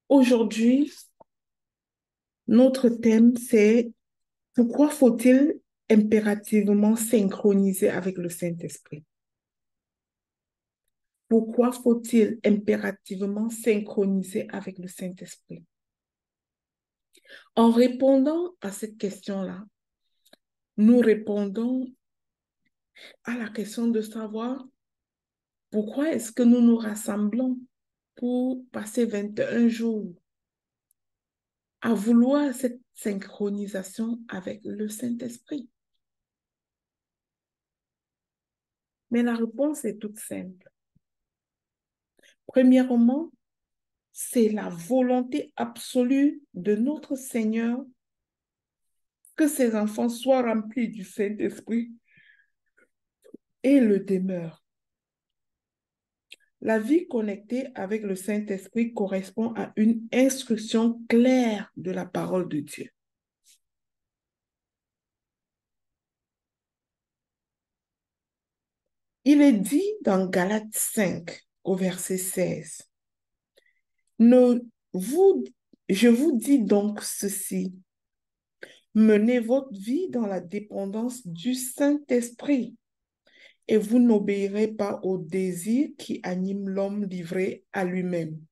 Aujourd'hui, notre thème, c'est pourquoi faut-il impérativement synchroniser avec le Saint-Esprit? Pourquoi faut-il impérativement synchroniser avec le Saint-Esprit? En répondant à cette question-là, nous répondons à la question de savoir pourquoi est-ce que nous nous rassemblons pour passer 21 jours à vouloir cette synchronisation avec le Saint-Esprit. Mais la réponse est toute simple. Premièrement, c'est la volonté absolue de notre Seigneur que ses enfants soient remplis du Saint-Esprit et le demeurent. La vie connectée avec le Saint-Esprit correspond à une instruction claire de la parole de Dieu. Il est dit dans Galates 5, au verset 16, ne vous, je vous dis donc ceci, menez votre vie dans la dépendance du Saint-Esprit et vous n'obéirez pas aux désirs qui animent l'homme livré à lui-même.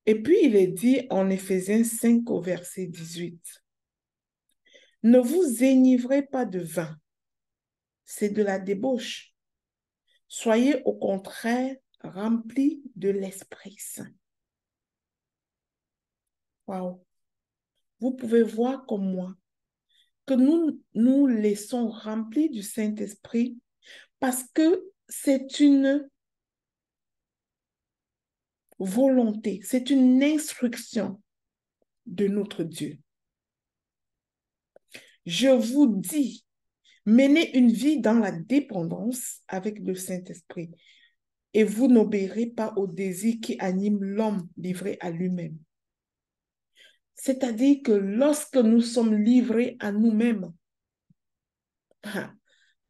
Et puis il est dit en Éphésiens 5 au verset 18, ne vous enivrez pas de vin, c'est de la débauche. Soyez au contraire remplis de l'Esprit Saint. Waouh! Vous pouvez voir comme moi que nous nous laissons remplis du Saint-Esprit parce que c'est une volonté, c'est une instruction de notre Dieu. Je vous dis, menez une vie dans la dépendance avec le Saint-Esprit et vous n'obéirez pas aux désirs qui animent l'homme livré à lui-même. C'est-à-dire que lorsque nous sommes livrés à nous-mêmes,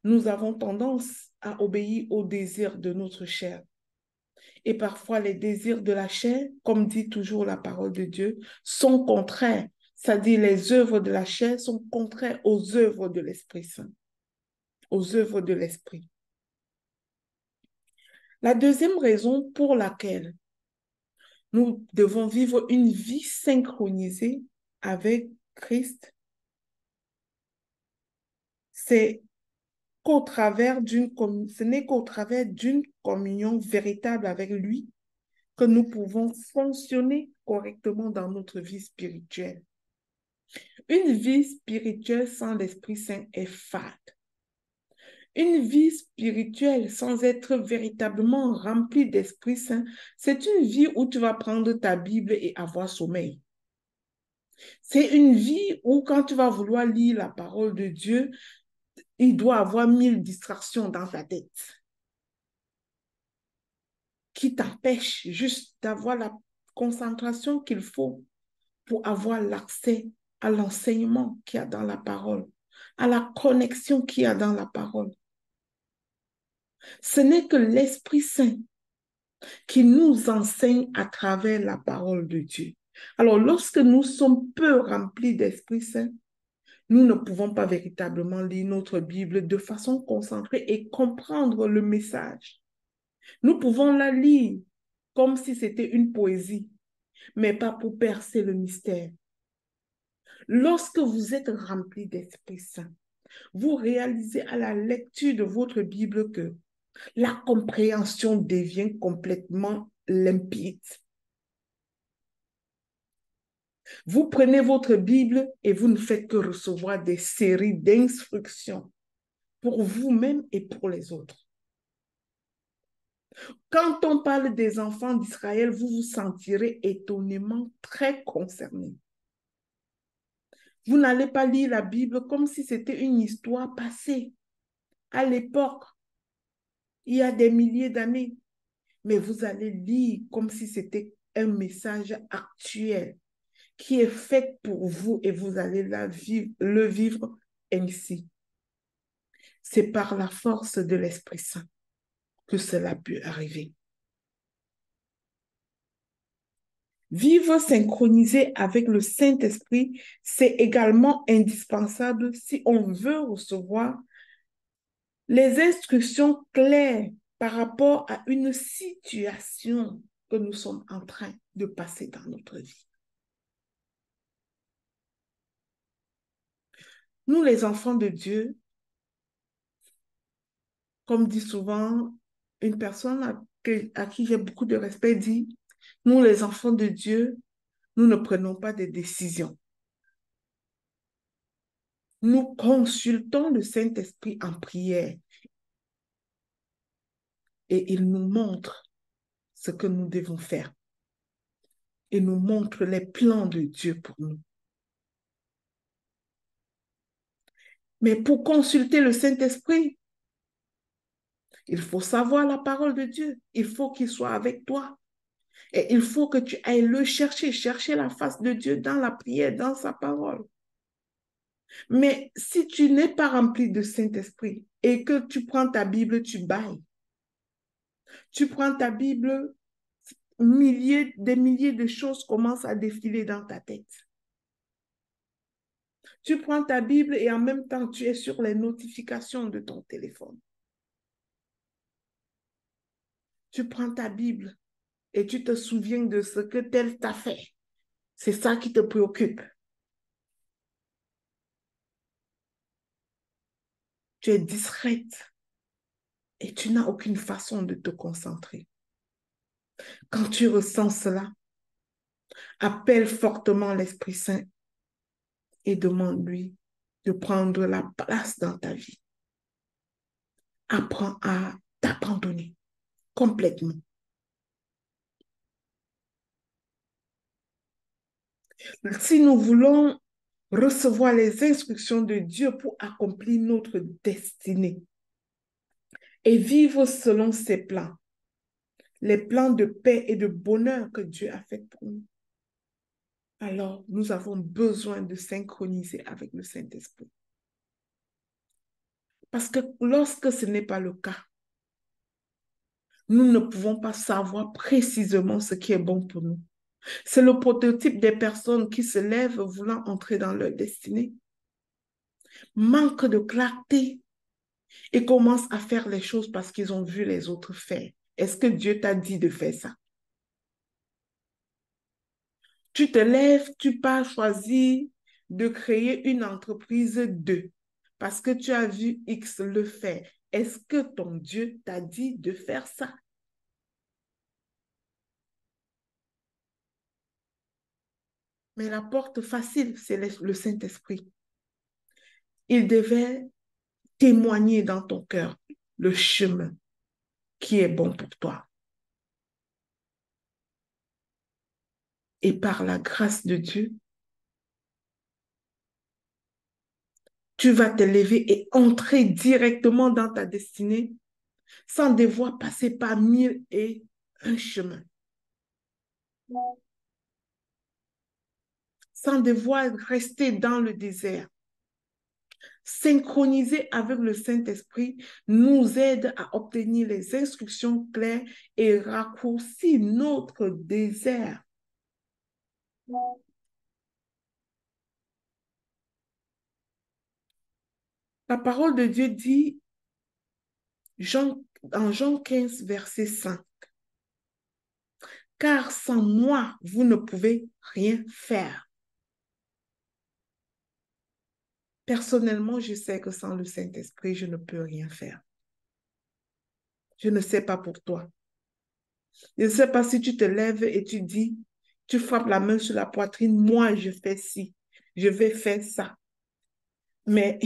nous avons tendance à obéir aux désirs de notre chair. Et parfois, les désirs de la chair, comme dit toujours la parole de Dieu, sont contraires. C'est-à-dire les œuvres de la chair sont contraires aux œuvres de l'Esprit Saint, aux œuvres de l'Esprit. La deuxième raison pour laquelle nous devons vivre une vie synchronisée avec Christ, c'est ce n'est qu'au travers d'une communion véritable avec lui que nous pouvons fonctionner correctement dans notre vie spirituelle. Une vie spirituelle sans l'Esprit Saint est fade. Une vie spirituelle sans être véritablement remplie d'Esprit Saint, c'est une vie où tu vas prendre ta Bible et avoir sommeil. C'est une vie où quand tu vas vouloir lire la parole de Dieu, il doit avoir 1000 distractions dans ta tête qui t'empêchent juste d'avoir la concentration qu'il faut pour avoir l'accès à l'enseignement qu'il y a dans la parole, à la connexion qu'il y a dans la parole. Ce n'est que l'Esprit Saint qui nous enseigne à travers la parole de Dieu. Alors, lorsque nous sommes peu remplis d'Esprit Saint, nous ne pouvons pas véritablement lire notre Bible de façon concentrée et comprendre le message. Nous pouvons la lire comme si c'était une poésie, mais pas pour percer le mystère. Lorsque vous êtes rempli d'Esprit Saint, vous réalisez à la lecture de votre Bible que la compréhension devient complètement limpide. Vous prenez votre Bible et vous ne faites que recevoir des séries d'instructions pour vous-même et pour les autres. Quand on parle des enfants d'Israël, vous vous sentirez étonnamment très concerné. Vous n'allez pas lire la Bible comme si c'était une histoire passée à l'époque, il y a des milliers d'années, mais vous allez lire comme si c'était un message actuel qui est fait pour vous et vous allez le vivre ainsi. C'est par la force de l'Esprit Saint que cela peut arriver. Vivre synchronisé avec le Saint-Esprit, c'est également indispensable si on veut recevoir les instructions claires par rapport à une situation que nous sommes en train de passer dans notre vie. Nous, les enfants de Dieu, comme dit souvent une personne à qui j'ai beaucoup de respect, dit, nous, les enfants de Dieu, nous ne prenons pas de décisions. Nous consultons le Saint-Esprit en prière et il nous montre ce que nous devons faire. Il nous montre les plans de Dieu pour nous. Mais pour consulter le Saint-Esprit, il faut savoir la parole de Dieu. Il faut qu'il soit avec toi. Et il faut que tu ailles le chercher, chercher la face de Dieu dans la prière, dans sa parole. Mais si tu n'es pas rempli de Saint-Esprit et que tu prends ta Bible, tu bailles. Tu prends ta Bible, des milliers de choses commencent à défiler dans ta tête. Tu prends ta Bible et en même temps, tu es sur les notifications de ton téléphone. Tu prends ta Bible et tu te souviens de ce que tel t'a fait. C'est ça qui te préoccupe. Tu es distraite et tu n'as aucune façon de te concentrer. Quand tu ressens cela, appelle fortement l'Esprit Saint et demande-lui de prendre la place dans ta vie. Apprends à t'abandonner complètement. Si nous voulons recevoir les instructions de Dieu pour accomplir notre destinée et vivre selon ses plans, les plans de paix et de bonheur que Dieu a fait pour nous, alors nous avons besoin de synchroniser avec le Saint-Esprit. Parce que lorsque ce n'est pas le cas, nous ne pouvons pas savoir précisément ce qui est bon pour nous. C'est le prototype des personnes qui se lèvent voulant entrer dans leur destinée. Manque de clarté et commencent à faire les choses parce qu'ils ont vu les autres faire. Est-ce que Dieu t'a dit de faire ça? Tu te lèves, tu pars choisir de créer une entreprise parce que tu as vu X le faire. Est-ce que ton Dieu t'a dit de faire ça? Mais la porte facile, c'est le Saint-Esprit. Il devait témoigner dans ton cœur le chemin qui est bon pour toi. Et par la grâce de Dieu, tu vas te lever et entrer directement dans ta destinée sans devoir passer par 1001 chemins, sans devoir rester dans le désert. Synchroniser avec le Saint-Esprit nous aide à obtenir les instructions claires et raccourcir notre désert. La parole de Dieu dit en Jean 15, verset 5, car sans moi, vous ne pouvez rien faire. Personnellement, je sais que sans le Saint-Esprit, je ne peux rien faire. Je ne sais pas pour toi. Je ne sais pas si tu te lèves et tu dis, tu frappes la main sur la poitrine, moi je fais ci, je vais faire ça. Mais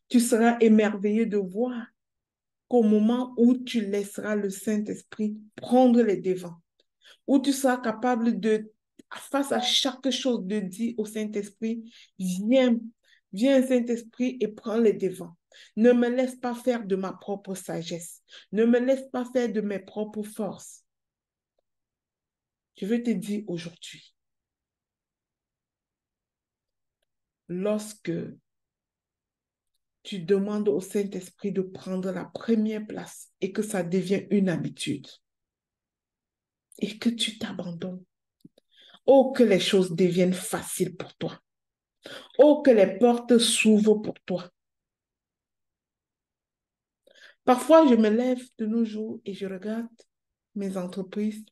tu seras émerveillé de voir qu'au moment où tu laisseras le Saint-Esprit prendre les devants, où tu seras capable de, face à chaque chose, de dire au Saint-Esprit, viens, viens Saint-Esprit et prends les devants. Ne me laisse pas faire de ma propre sagesse. Ne me laisse pas faire de mes propres forces. Je veux te dire aujourd'hui, lorsque tu demandes au Saint-Esprit de prendre la première place et que ça devient une habitude et que tu t'abandonnes, Oh, que les choses deviennent faciles pour toi. Oh, que les portes s'ouvrent pour toi. Parfois, je me lève de nos jours et je regarde mes entreprises.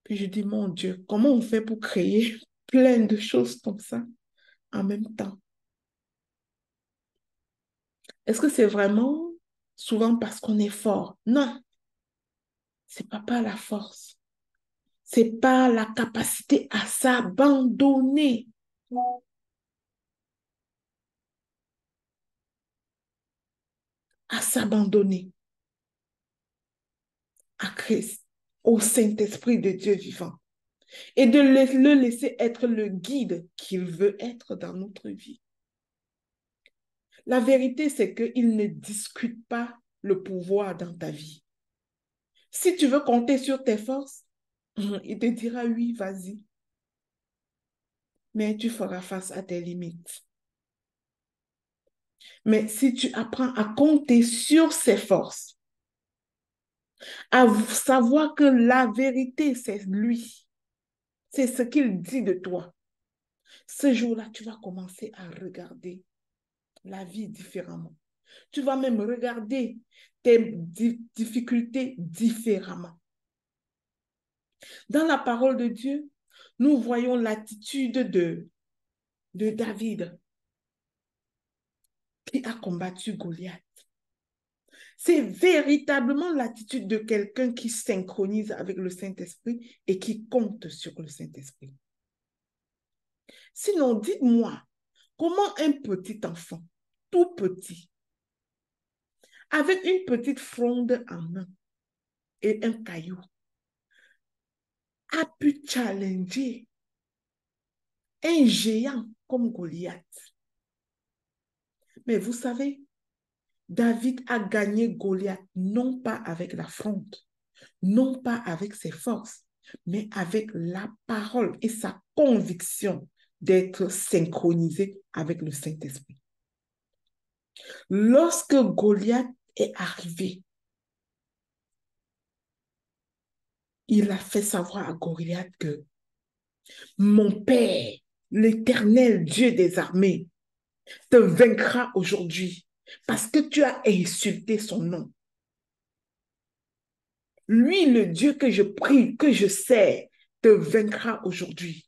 Puis je dis, mon Dieu, comment on fait pour créer plein de choses comme ça en même temps? Est-ce que c'est vraiment souvent parce qu'on est fort? Non, c'est pas par la force. C'est pas la capacité à s'abandonner, à s'abandonner à Christ, au Saint-Esprit de Dieu vivant, et de le laisser être le guide qu'il veut être dans notre vie. La vérité, c'est qu'il ne discute pas le pouvoir dans ta vie. Si tu veux compter sur tes forces, il te dira oui, vas-y, mais tu feras face à tes limites. Mais si tu apprends à compter sur ses forces, à savoir que la vérité, c'est lui, c'est ce qu'il dit de toi, ce jour-là, tu vas commencer à regarder la vie différemment. Tu vas même regarder tes difficultés différemment. Dans la parole de Dieu, nous voyons l'attitude de David qui a combattu Goliath. C'est véritablement l'attitude de quelqu'un qui synchronise avec le Saint-Esprit et qui compte sur le Saint-Esprit. Sinon, dites-moi, comment un petit enfant, tout petit, avec une petite fronde en main et un caillou, a pu challenger un géant comme Goliath? Mais vous savez, David a gagné Goliath non pas avec la fronde, non pas avec ses forces, mais avec la parole et sa conviction d'être synchronisé avec le Saint-Esprit. Lorsque Goliath est arrivé, il a fait savoir à Goliath que mon Père, l'Éternel Dieu des armées, te vaincra aujourd'hui parce que tu as insulté son nom. Lui, le Dieu que je prie, que je sers, te vaincra aujourd'hui.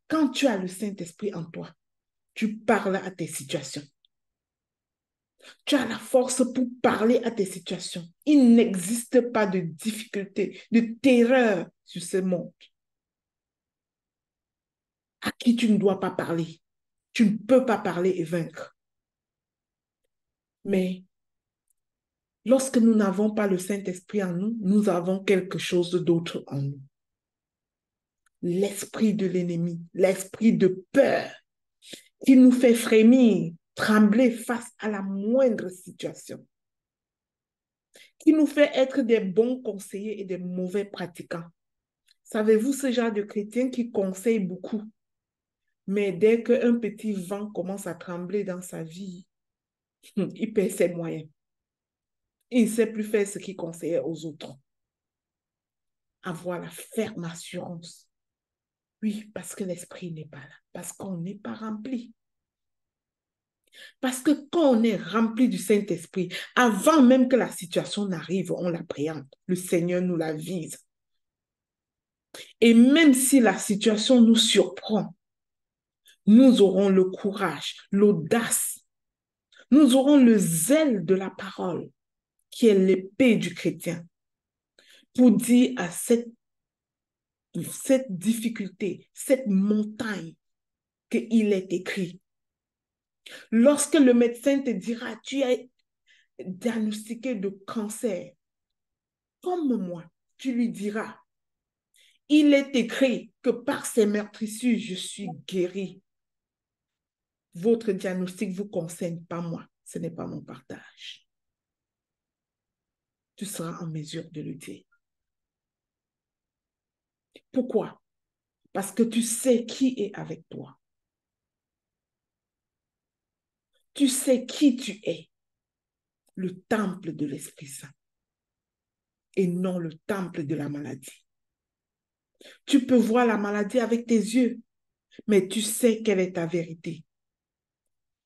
Quand tu as le Saint-Esprit en toi, tu parles à tes situations. Tu as la force pour parler à tes situations. Il n'existe pas de difficulté, de terreur sur ce monde à qui tu ne dois pas parler. Tu ne peux pas parler et vaincre. Mais lorsque nous n'avons pas le Saint-Esprit en nous, nous avons quelque chose d'autre en nous. L'esprit de l'ennemi, l'esprit de peur qui nous fait frémir, trembler face à la moindre situation, qui nous fait être des bons conseillers et des mauvais pratiquants. Savez-vous ce genre de chrétien qui conseille beaucoup, mais dès qu'un petit vent commence à trembler dans sa vie, il perd ses moyens. Il ne sait plus faire ce qu'il conseillait aux autres. Avoir la ferme assurance. Oui, parce que l'esprit n'est pas là, parce qu'on n'est pas rempli. Parce que quand on est rempli du Saint-Esprit, avant même que la situation n'arrive, on l'appréhende. Le Seigneur nous la vise. Et même si la situation nous surprend, nous aurons le courage, l'audace, nous aurons le zèle de la parole, qui est l'épée du chrétien, pour dire à cette difficulté, cette montagne, qu'il est écrit. Lorsque le médecin te dira, tu es diagnostiqué de cancer, comme moi, tu lui diras, il est écrit que par ces meurtrissures, je suis guéri. Votre diagnostic vous concerne, pas moi. Ce n'est pas mon partage. Tu seras en mesure de le dire. Pourquoi? Parce que tu sais qui est avec toi. Tu sais qui tu es. Le temple de l'Esprit Saint et non le temple de la maladie. Tu peux voir la maladie avec tes yeux, mais tu sais quelle est ta vérité.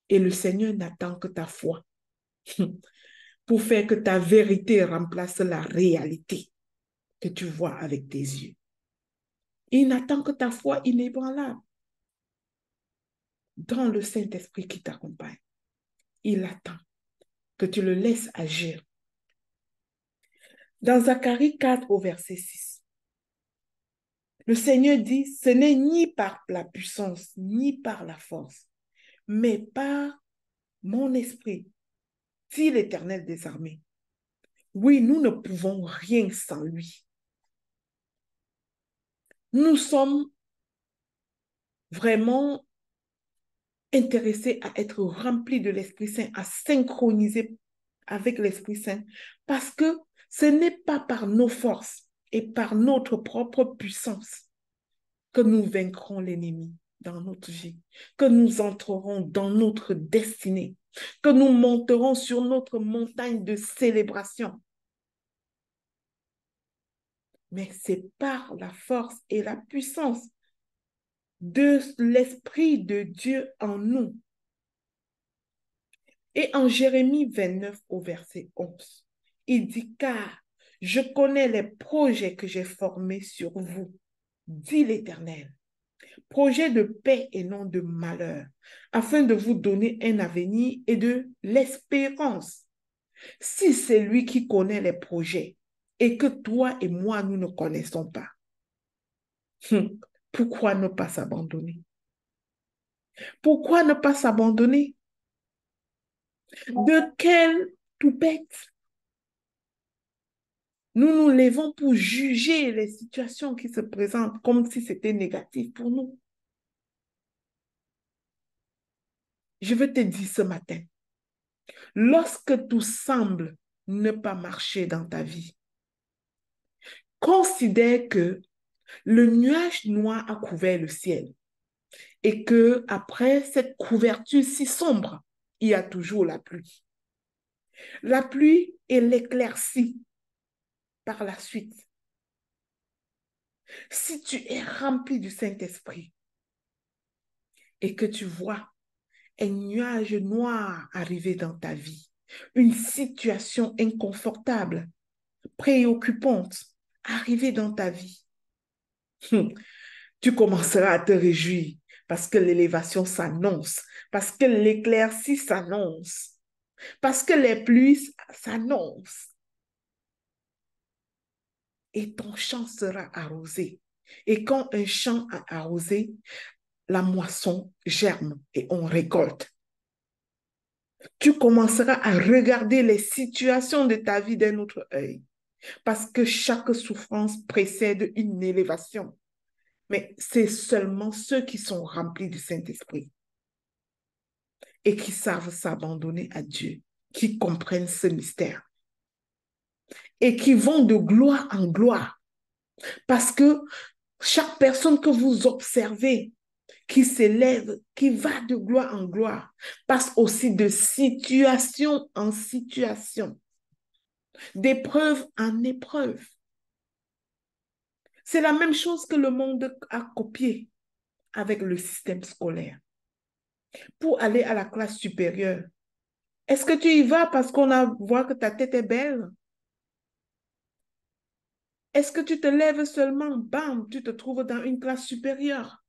Et le Seigneur n'attend que ta foi pour faire que ta vérité remplace la réalité que tu vois avec tes yeux. Il n'attend que ta foi inébranlable dans le Saint-Esprit qui t'accompagne. Il attend que tu le laisses agir. Dans Zacharie 4 au verset 6, le Seigneur dit, ce n'est ni par la puissance, ni par la force, mais par mon esprit, dit l'Éternel des armées. Oui, nous ne pouvons rien sans lui. Nous sommes vraiment intéressés à être remplis de l'Esprit Saint, à synchroniser avec l'Esprit Saint, parce que ce n'est pas par nos forces et par notre propre puissance que nous vaincrons l'ennemi dans notre vie, que nous entrerons dans notre destinée, que nous monterons sur notre montagne de célébration. Mais c'est par la force et la puissance de l'Esprit de Dieu en nous. Et en Jérémie 29 au verset 11, il dit, car je connais les projets que j'ai formés sur vous, dit l'Éternel, projets de paix et non de malheur, afin de vous donner un avenir et de l'espérance. Si c'est lui qui connaît les projets et que toi et moi, nous ne connaissons pas, pourquoi ne pas s'abandonner? Pourquoi ne pas s'abandonner? De quelle toupette nous nous levons pour juger les situations qui se présentent comme si c'était négatif pour nous? Je veux te dire ce matin, lorsque tout semble ne pas marcher dans ta vie, considère que le nuage noir a couvert le ciel et que après cette couverture si sombre, il y a toujours la pluie. La pluie et l'éclaircie par la suite. Si tu es rempli du Saint-Esprit et que tu vois un nuage noir arriver dans ta vie, une situation inconfortable, préoccupante arriver dans ta vie, tu commenceras à te réjouir parce que l'élévation s'annonce, parce que l'éclaircie s'annonce, parce que les pluies s'annoncent. Et ton champ sera arrosé. Et quand un champ est arrosé, la moisson germe et on récolte. Tu commenceras à regarder les situations de ta vie d'un autre œil. Parce que chaque souffrance précède une élévation. Mais c'est seulement ceux qui sont remplis du Saint-Esprit et qui savent s'abandonner à Dieu, qui comprennent ce mystère et qui vont de gloire en gloire. Parce que chaque personne que vous observez qui s'élève, qui va de gloire en gloire, passe aussi de situation en situation, d'épreuve en épreuve. C'est la même chose que le monde a copié avec le système scolaire. Pour aller à la classe supérieure, est-ce que tu y vas parce qu'on voit que ta tête est belle? Est-ce que tu te lèves seulement, bam, tu te trouves dans une classe supérieure?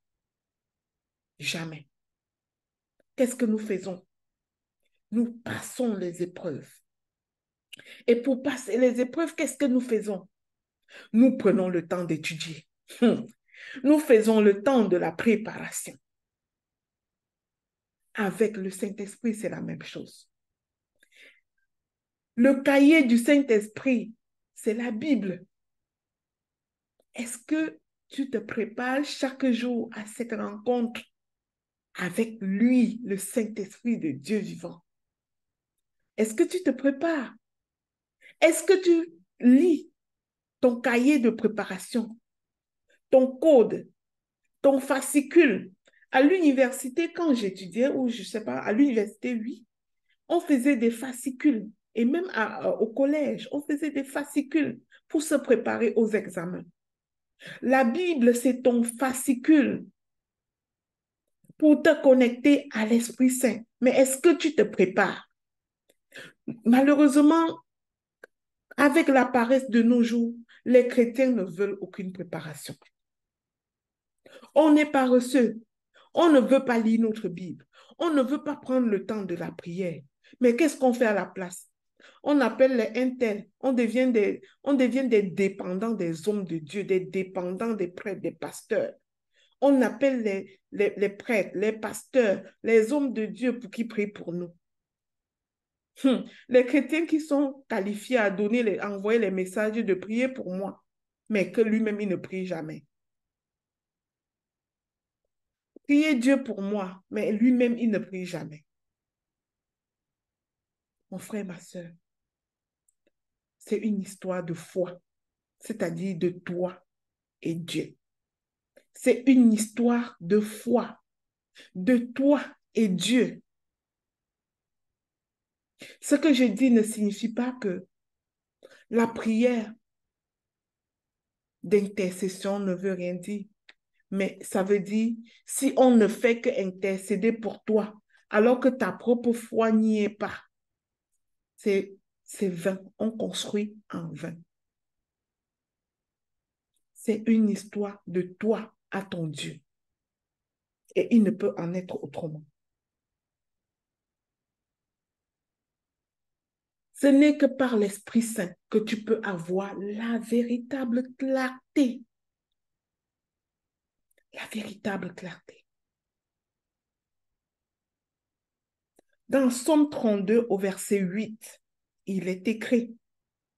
Jamais. Qu'est-ce que nous faisons? Nous passons les épreuves. Et pour passer les épreuves, qu'est-ce que nous faisons? Nous prenons le temps d'étudier. Nous faisons le temps de la préparation. Avec le Saint-Esprit, c'est la même chose. Le cahier du Saint-Esprit, c'est la Bible. Est-ce que tu te prépares chaque jour à cette rencontre avec lui, le Saint-Esprit de Dieu vivant? Est-ce que tu te prépares? Est-ce que tu lis ton cahier de préparation, ton code, ton fascicule? À l'université, quand j'étudiais, ou je ne sais pas, à l'université, oui, on faisait des fascicules. Et même au collège, on faisait des fascicules pour se préparer aux examens. La Bible, c'est ton fascicule pour te connecter à l'Esprit Saint. Mais est-ce que tu te prépares? Malheureusement, avec la paresse de nos jours, les chrétiens ne veulent aucune préparation. On est paresseux. On ne veut pas lire notre Bible. On ne veut pas prendre le temps de la prière. Mais qu'est-ce qu'on fait à la place? On appelle les intels. On devient des dépendants des hommes de Dieu, des dépendants des prêtres, des pasteurs. On appelle les prêtres, les pasteurs, les hommes de Dieu pour qu'ils prient pour nous. Les chrétiens qui sont qualifiés à à envoyer les messages de prier pour moi, mais que lui-même, il ne prie jamais. Priez Dieu pour moi, mais lui-même, il ne prie jamais. Mon frère, ma soeur, c'est une histoire de foi, c'est-à-dire de toi et Dieu. C'est une histoire de foi, de toi et Dieu. Ce que je dis ne signifie pas que la prière d'intercession ne veut rien dire, mais ça veut dire si on ne fait qu'intercéder pour toi, alors que ta propre foi n'y est pas, c'est vain, on construit en vain. C'est une histoire de toi à ton Dieu. Et il ne peut en être autrement. Ce n'est que par l'Esprit Saint que tu peux avoir la véritable clarté. La véritable clarté. Dans Somme 32 au verset 8, il est écrit,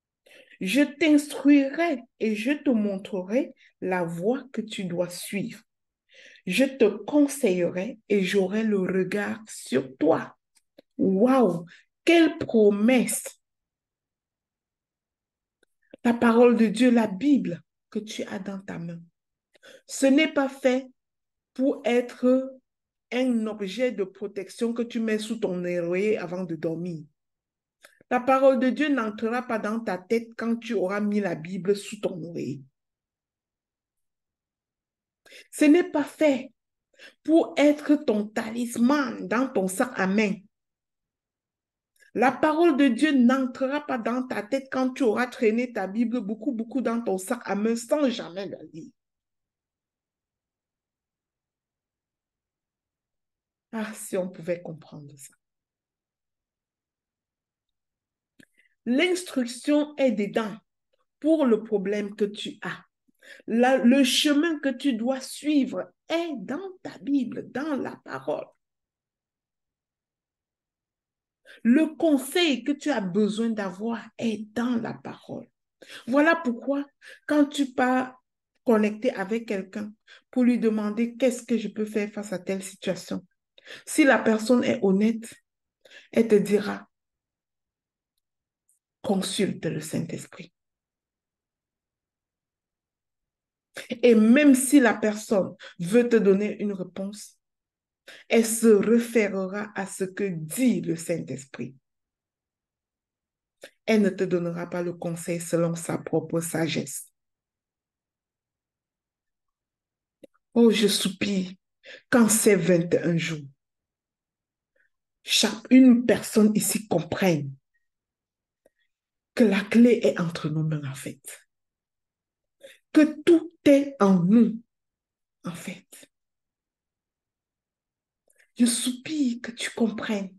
« Je t'instruirai et je te montrerai la voie que tu dois suivre. Je te conseillerai et j'aurai le regard sur toi. » Waouh! Quelle promesse! La parole de Dieu, la Bible que tu as dans ta main. Ce n'est pas fait pour être un objet de protection que tu mets sous ton oreiller avant de dormir. La parole de Dieu n'entrera pas dans ta tête quand tu auras mis la Bible sous ton oreiller. Ce n'est pas fait pour être ton talisman dans ton sac à main. La parole de Dieu n'entrera pas dans ta tête quand tu auras traîné ta Bible beaucoup dans ton sac à main sans jamais la lire. Ah, si on pouvait comprendre ça. L'instruction est dedans pour le problème que tu as. Le chemin que tu dois suivre est dans ta Bible, dans la parole. Le conseil que tu as besoin d'avoir est dans la parole. Voilà pourquoi, quand tu pars connecter avec quelqu'un pour lui demander qu'est-ce que je peux faire face à telle situation, si la personne est honnête, elle te dira, consulte le Saint-Esprit. Et même si la personne veut te donner une réponse, elle se référera à ce que dit le Saint-Esprit. Elle ne te donnera pas le conseil selon sa propre sagesse. Oh, je soupire quand c'est 21 jours. Une personne ici comprenne que la clé est entre nos mains, en fait. Que tout est en nous, en fait. Je soupire que tu comprennes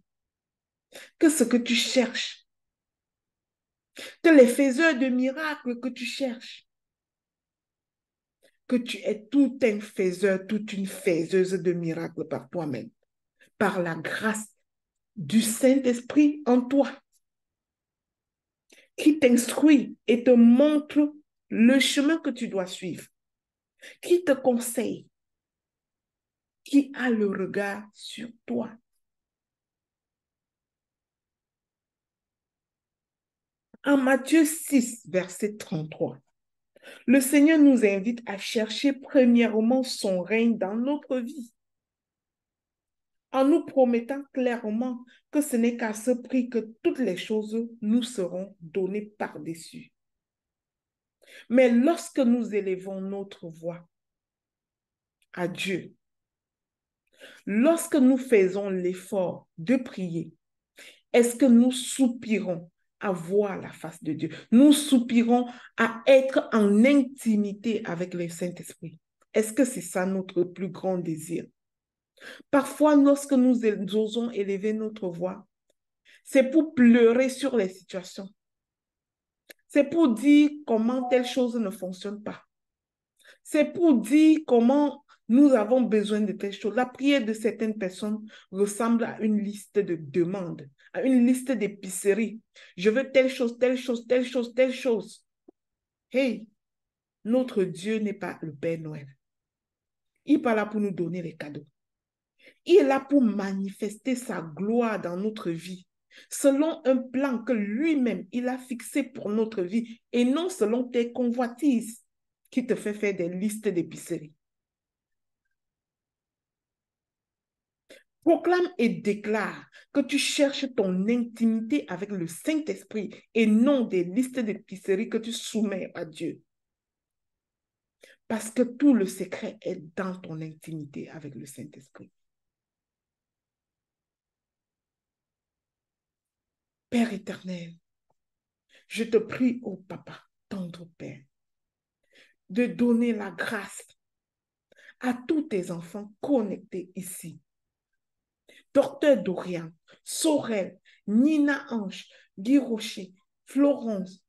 que ce que tu cherches, que les faiseurs de miracles que tu cherches, que tu es tout un faiseur, toute une faiseuse de miracles par toi-même, par la grâce du Saint-Esprit en toi, qui t'instruit et te montre le chemin que tu dois suivre, qui te conseille, qui a le regard sur toi. En Matthieu 6, verset 33, le Seigneur nous invite à chercher premièrement son règne dans notre vie, en nous promettant clairement que ce n'est qu'à ce prix que toutes les choses nous seront données par-dessus. Mais lorsque nous élevons notre voix à Dieu, lorsque nous faisons l'effort de prier, est-ce que nous soupirons à voir la face de Dieu? Nous soupirons à être en intimité avec le Saint-Esprit. Est-ce que c'est ça notre plus grand désir? Parfois, lorsque nous osons élever notre voix, c'est pour pleurer sur les situations. C'est pour dire comment telle chose ne fonctionne pas. C'est pour dire comment nous avons besoin de telle chose. La prière de certaines personnes ressemble à une liste de demandes, à une liste d'épiceries. Je veux telle chose, telle chose, telle chose, telle chose. Hey, notre Dieu n'est pas le Père Noël. Il n'est pas là pour nous donner les cadeaux. Il est là pour manifester sa gloire dans notre vie, selon un plan que lui-même, il a fixé pour notre vie, et non selon tes convoitises qui te fait faire des listes d'épicerie. Proclame et déclare que tu cherches ton intimité avec le Saint-Esprit et non des listes d'épicerie que tu soumets à Dieu. Parce que tout le secret est dans ton intimité avec le Saint-Esprit. Père éternel, je te prie, ô Papa, tendre Père, de donner la grâce à tous tes enfants connectés ici. Docteur Dorian, Sorel, Nina Ange, Guy Rocher, Florence,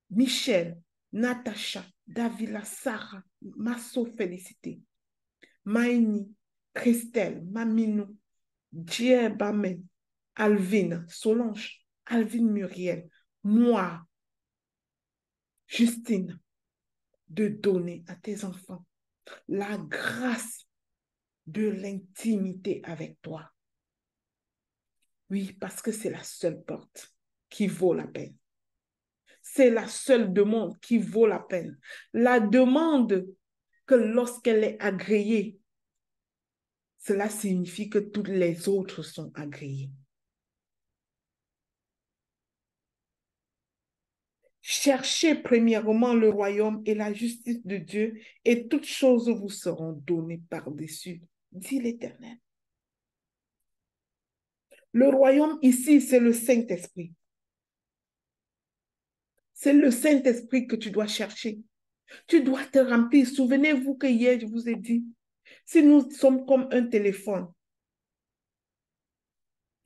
Michel, Natacha, Davila, Sarah, Masso Félicité, Maïni, Christelle, Maminou, Djerbamen, Alvin, Solange, Alvin Muriel, moi, Justine, de donner à tes enfants la grâce de l'intimité avec toi. Oui, parce que c'est la seule porte qui vaut la peine. C'est la seule demande qui vaut la peine. La demande que lorsqu'elle est agréée, cela signifie que toutes les autres sont agréées. Cherchez premièrement le royaume et la justice de Dieu, et toutes choses vous seront données par-dessus, dit l'Éternel. Le royaume ici, c'est le Saint-Esprit. C'est le Saint-Esprit que tu dois chercher. Tu dois te remplir. Souvenez-vous que hier, je vous ai dit, si nous sommes comme un téléphone,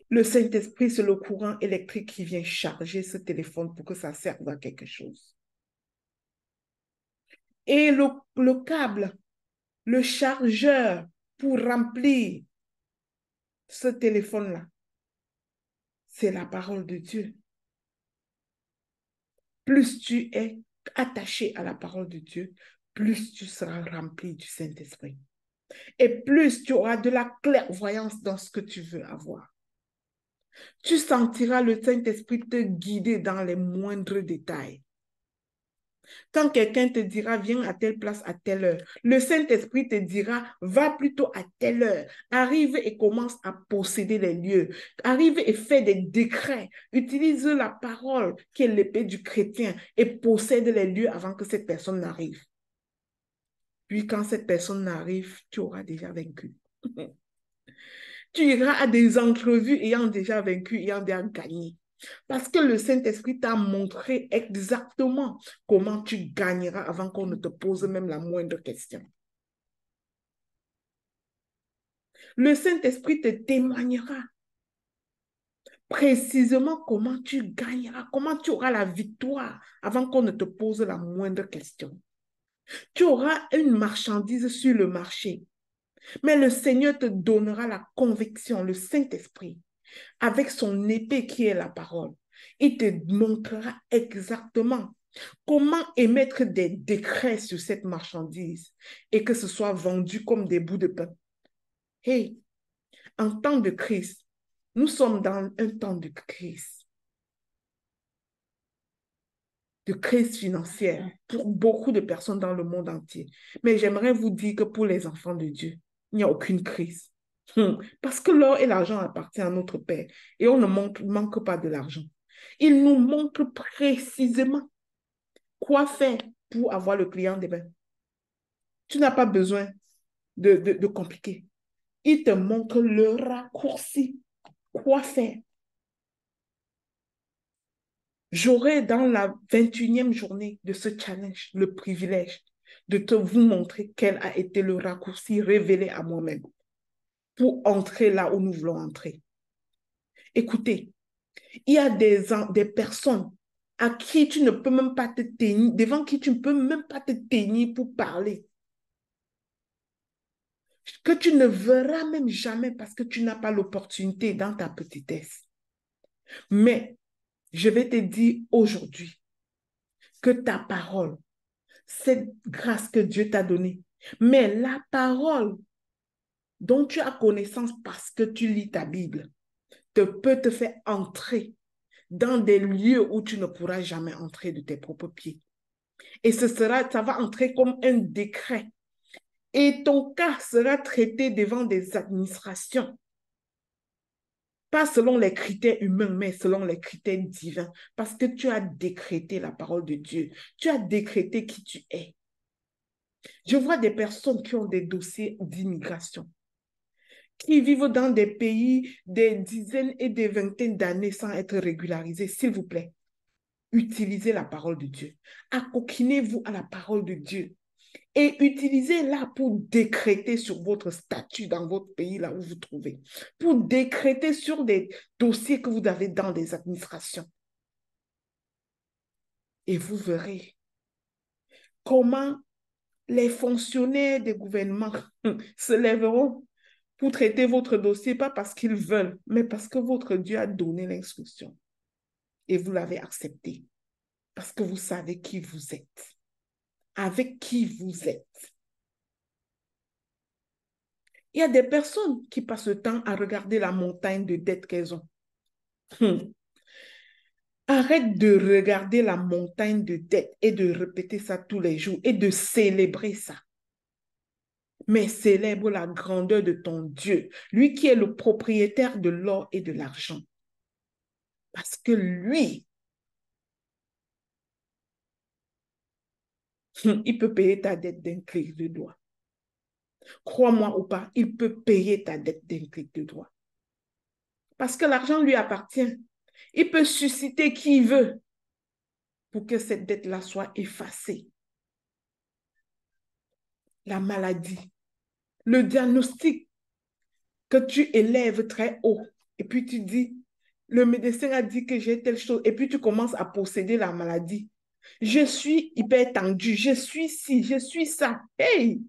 le Saint-Esprit, c'est le courant électrique qui vient charger ce téléphone pour que ça serve à quelque chose. Et le câble, le chargeur pour remplir ce téléphone-là, c'est la parole de Dieu. Plus tu es attaché à la parole de Dieu, plus tu seras rempli du Saint-Esprit. Et plus tu auras de la clairvoyance dans ce que tu veux avoir. Tu sentiras le Saint-Esprit te guider dans les moindres détails. Quand quelqu'un te dira, viens à telle place à telle heure, le Saint-Esprit te dira, va plutôt à telle heure. Arrive et commence à posséder les lieux. Arrive et fais des décrets. Utilise la parole qui est l'épée du chrétien et possède les lieux avant que cette personne n'arrive. Puis quand cette personne n'arrive, tu auras déjà vaincu. Tu iras à des entrevues ayant déjà vaincu, ayant déjà gagné. Parce que le Saint-Esprit t'a montré exactement comment tu gagneras avant qu'on ne te pose même la moindre question. Le Saint-Esprit te témoignera précisément comment tu gagneras, comment tu auras la victoire avant qu'on ne te pose la moindre question. Tu auras une marchandise sur le marché, mais le Seigneur te donnera la conviction, le Saint-Esprit, avec son épée qui est la parole. Il te montrera exactement comment émettre des décrets sur cette marchandise et que ce soit vendu comme des bouts de pain. Hey, en temps de crise, nous sommes dans un temps de crise financière pour beaucoup de personnes dans le monde entier. Mais j'aimerais vous dire que pour les enfants de Dieu, il n'y a aucune crise. Parce que l'or et l'argent appartiennent à notre Père et on ne manque pas de l'argent. Il nous montre précisément quoi faire pour avoir le client demain. Tu n'as pas besoin de compliquer. Il te montre le raccourci. Quoi faire? J'aurai dans la 21e journée de ce challenge le privilège de vous montrer quel a été le raccourci révélé à moi-même pour entrer là où nous voulons entrer. Écoutez, il y a des personnes à qui tu ne peux même pas te tenir, devant qui tu ne peux même pas te tenir pour parler, que tu ne verras même jamais parce que tu n'as pas l'opportunité dans ta petitesse. Mais je vais te dire aujourd'hui que ta parole, cette grâce que Dieu t'a donnée, mais la parole dont tu as connaissance parce que tu lis ta Bible, peut te faire entrer dans des lieux où tu ne pourras jamais entrer de tes propres pieds. Et ça va entrer comme un décret. Et ton cas sera traité devant des administrations. Pas selon les critères humains, mais selon les critères divins. Parce que tu as décrété la parole de Dieu. Tu as décrété qui tu es. Je vois des personnes qui ont des dossiers d'immigration, qui vivent dans des pays des dizaines et des vingtaines d'années sans être régularisés. S'il vous plaît, utilisez la parole de Dieu. Accoquinez-vous à la parole de Dieu. Et utilisez-la pour décréter sur votre statut dans votre pays, là où vous vous trouvez. Pour décréter sur des dossiers que vous avez dans des administrations. Et vous verrez comment les fonctionnaires des gouvernements se lèveront pour traiter votre dossier, pas parce qu'ils veulent, mais parce que votre Dieu a donné l'instruction. Et vous l'avez accepté. Parce que vous savez qui vous êtes. Avec qui vous êtes. Il y a des personnes qui passent le temps à regarder la montagne de dettes qu'elles ont. Arrête de regarder la montagne de dettes et de répéter ça tous les jours et de célébrer ça. Mais célèbre la grandeur de ton Dieu, lui qui est le propriétaire de l'or et de l'argent. Parce que lui, il peut payer ta dette d'un clic de doigt. Crois-moi ou pas, il peut payer ta dette d'un clic de doigt. Parce que l'argent lui appartient. Il peut susciter qui il veut pour que cette dette-là soit effacée. La maladie, le diagnostic que tu élèves très haut et puis tu dis, le médecin a dit que j'ai telle chose et puis tu commences à posséder la maladie. Je suis hyper tendu, je suis ci, je suis ça. Hey!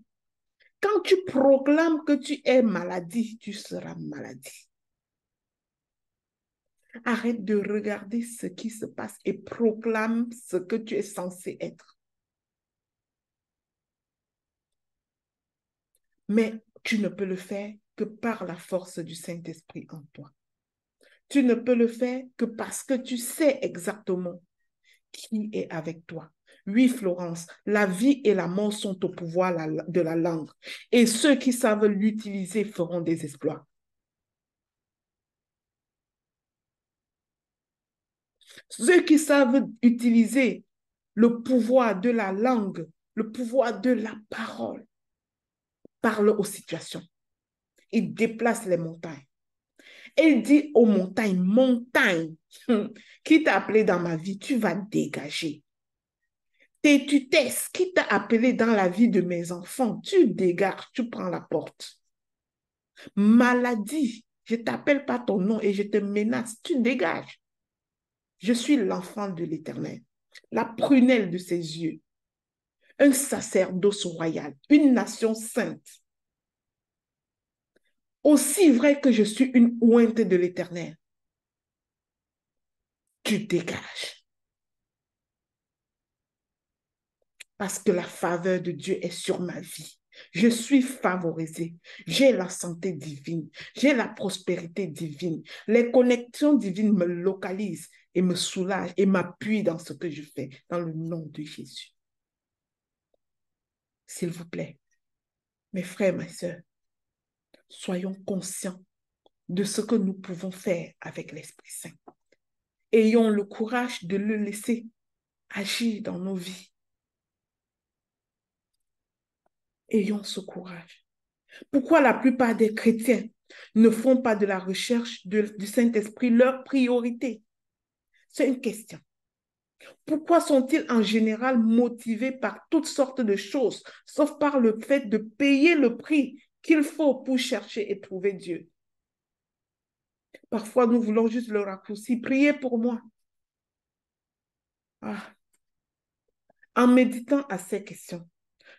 Quand tu proclames que tu es maladie, tu seras maladie. Arrête de regarder ce qui se passe et proclame ce que tu es censé être. Mais tu ne peux le faire que par la force du Saint-Esprit en toi. Tu ne peux le faire que parce que tu sais exactement qui est avec toi. Oui, Florence, la vie et la mort sont au pouvoir de la langue. Et ceux qui savent l'utiliser feront des exploits. Ceux qui savent utiliser le pouvoir de la langue, le pouvoir de la parole, parlent aux situations. Ils déplacent les montagnes. Et il dit aux montagnes, montagne, qui t'a appelé dans ma vie, tu vas dégager. Tétutesse, qui t'a appelé dans la vie de mes enfants, tu dégages, tu prends la porte. Maladie, je ne t'appelle pas ton nom et je te menace, tu dégages. Je suis l'enfant de l'Éternel, la prunelle de ses yeux, un sacerdoce royal, une nation sainte. Aussi vrai que je suis une ointe de l'Éternel, tu dégages. Parce que la faveur de Dieu est sur ma vie. Je suis favorisée. J'ai la santé divine. J'ai la prospérité divine. Les connexions divines me localisent et me soulagent et m'appuient dans ce que je fais, dans le nom de Jésus. S'il vous plaît, mes frères, mes sœurs, soyons conscients de ce que nous pouvons faire avec l'Esprit Saint. Ayons le courage de le laisser agir dans nos vies. Ayons ce courage. Pourquoi la plupart des chrétiens ne font pas de la recherche du Saint-Esprit leur priorité? C'est une question. Pourquoi sont-ils en général motivés par toutes sortes de choses, sauf par le fait de payer le prix qu'il faut pour chercher et trouver Dieu? Parfois, nous voulons juste le raccourci. Priez pour moi. Ah. En méditant à ces questions,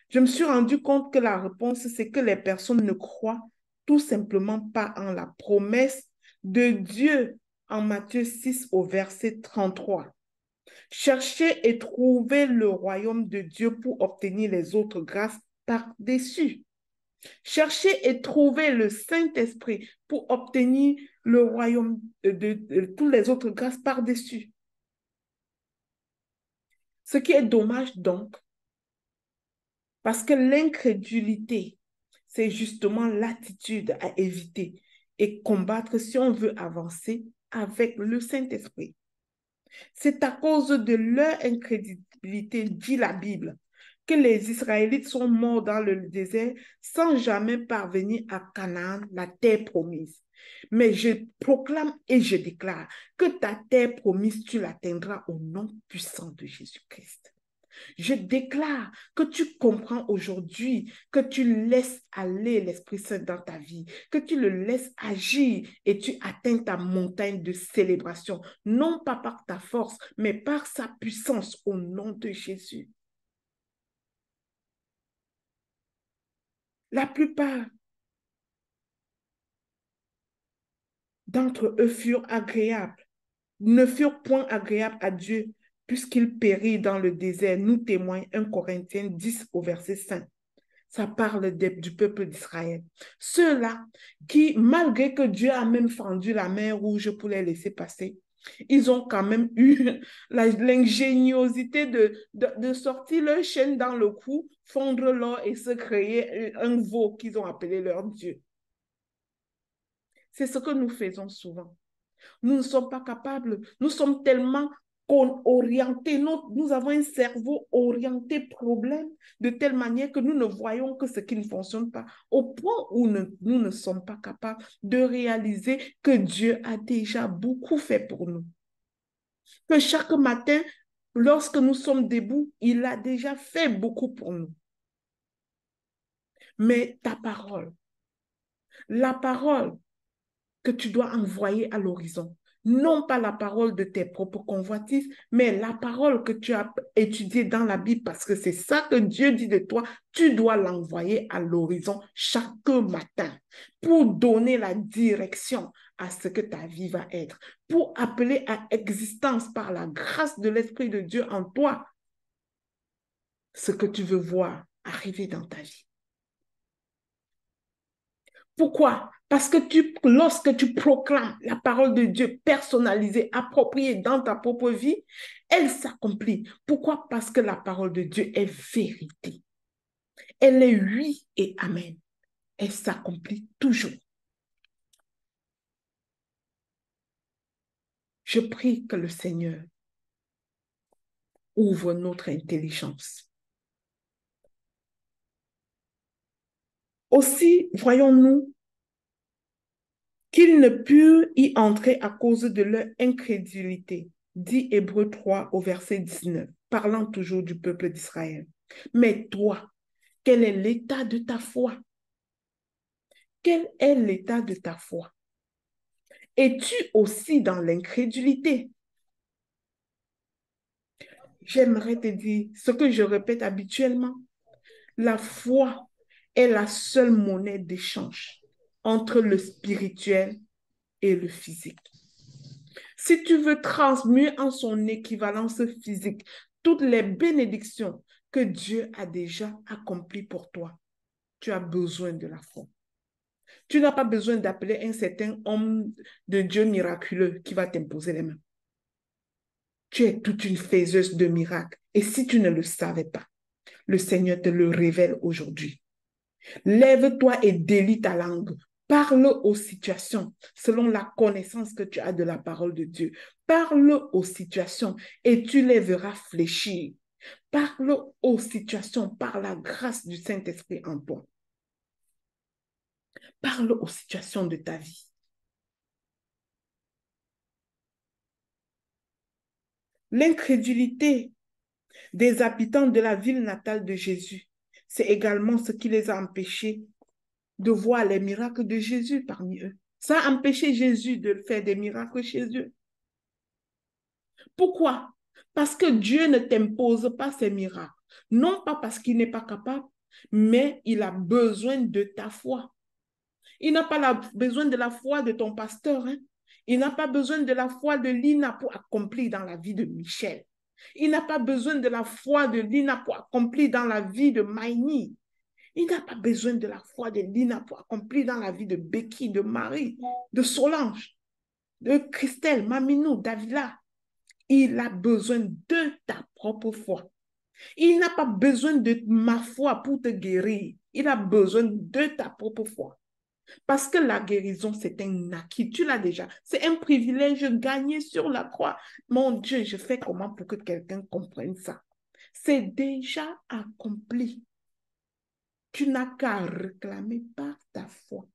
je me suis rendu compte que la réponse, c'est que les personnes ne croient tout simplement pas en la promesse de Dieu en Matthieu 6 au verset 33. Cherchez et trouvez le royaume de Dieu pour obtenir les autres grâces par-dessus. Cherchez et trouvez le Saint-Esprit pour obtenir le royaume de toutes les autres grâces par-dessus. Ce qui est dommage donc, parce que l'incrédulité, c'est justement l'attitude à éviter et combattre si on veut avancer avec le Saint-Esprit. C'est à cause de leur incrédulité, dit la Bible, que les Israélites sont morts dans le désert sans jamais parvenir à Canaan, la terre promise. Mais je proclame et je déclare que ta terre promise, tu l'atteindras au nom puissant de Jésus-Christ. Je déclare que tu comprends aujourd'hui, que tu laisses aller l'Esprit Saint dans ta vie, que tu le laisses agir et tu atteins ta montagne de célébration, non pas par ta force, mais par sa puissance au nom de Jésus. La plupart d'entre eux furent agréables, ne furent point agréables à Dieu, puisqu'ils périrent dans le désert, nous témoigne 1 Corinthiens 10 au verset 5. Ça parle du peuple d'Israël. Ceux-là qui, malgré que Dieu a même fendu la mer Rouge pour les laisser passer, ils ont quand même eu l'ingéniosité de sortir leur chaîne dans le cou, fondre l'or et se créer un veau qu'ils ont appelé leur Dieu. C'est ce que nous faisons souvent. Nous ne sommes pas capables, nous sommes tellement orientés, nous avons un cerveau orienté problème de telle manière que nous ne voyons que ce qui ne fonctionne pas, au point où nous ne sommes pas capables de réaliser que Dieu a déjà beaucoup fait pour nous. Que chaque matin, lorsque nous sommes debout, il a déjà fait beaucoup pour nous. Mais ta parole, la parole que tu dois envoyer à l'horizon. Non pas la parole de tes propres convoitises, mais la parole que tu as étudiée dans la Bible, parce que c'est ça que Dieu dit de toi, tu dois l'envoyer à l'horizon chaque matin pour donner la direction à ce que ta vie va être, pour appeler à existence par la grâce de l'Esprit de Dieu en toi ce que tu veux voir arriver dans ta vie. Pourquoi? Parce que lorsque tu proclames la parole de Dieu personnalisée, appropriée dans ta propre vie, elle s'accomplit. Pourquoi? Parce que la parole de Dieu est vérité. Elle est oui et amen. Elle s'accomplit toujours. Je prie que le Seigneur ouvre notre intelligence. Aussi, voyons-nous qu'ils ne purent y entrer à cause de leur incrédulité, dit Hébreux 3 au verset 19, parlant toujours du peuple d'Israël. Mais toi, quel est l'état de ta foi? Quel est l'état de ta foi? Es-tu aussi dans l'incrédulité? J'aimerais te dire ce que je répète habituellement. La foi est la seule monnaie d'échange entre le spirituel et le physique. Si tu veux transmuer en son équivalence physique toutes les bénédictions que Dieu a déjà accomplies pour toi, tu as besoin de la foi. Tu n'as pas besoin d'appeler un certain homme de Dieu miraculeux qui va t'imposer les mains. Tu es toute une faiseuse de miracles. Et si tu ne le savais pas, le Seigneur te le révèle aujourd'hui. Lève-toi et délie ta langue. Parle aux situations selon la connaissance que tu as de la parole de Dieu. Parle aux situations et tu les verras fléchir. Parle aux situations par la grâce du Saint-Esprit en toi. Parle aux situations de ta vie. L'incrédulité des habitants de la ville natale de Jésus, c'est également ce qui les a empêchés de voir les miracles de Jésus parmi eux. Ça a empêché Jésus de faire des miracles chez eux. Pourquoi? Parce que Dieu ne t'impose pas ses miracles. Non pas parce qu'il n'est pas capable, mais il a besoin de ta foi. Il n'a pas besoin de la foi de ton pasteur. Hein? Il n'a pas besoin de la foi de Lina pour accomplir dans la vie de Michel. Il n'a pas besoin de la foi de Lina pour accomplir dans la vie de Maïni. Il n'a pas besoin de la foi de Lina pour accomplir dans la vie de Becky, de Marie, de Solange, de Christelle, Maminou, Davila. Il a besoin de ta propre foi. Il n'a pas besoin de ma foi pour te guérir. Il a besoin de ta propre foi. Parce que la guérison, c'est un acquis. Tu l'as déjà. C'est un privilège gagné sur la croix. Mon Dieu, je fais comment pour que quelqu'un comprenne ça? C'est déjà accompli. Tu n'as qu'à réclamer par ta foi.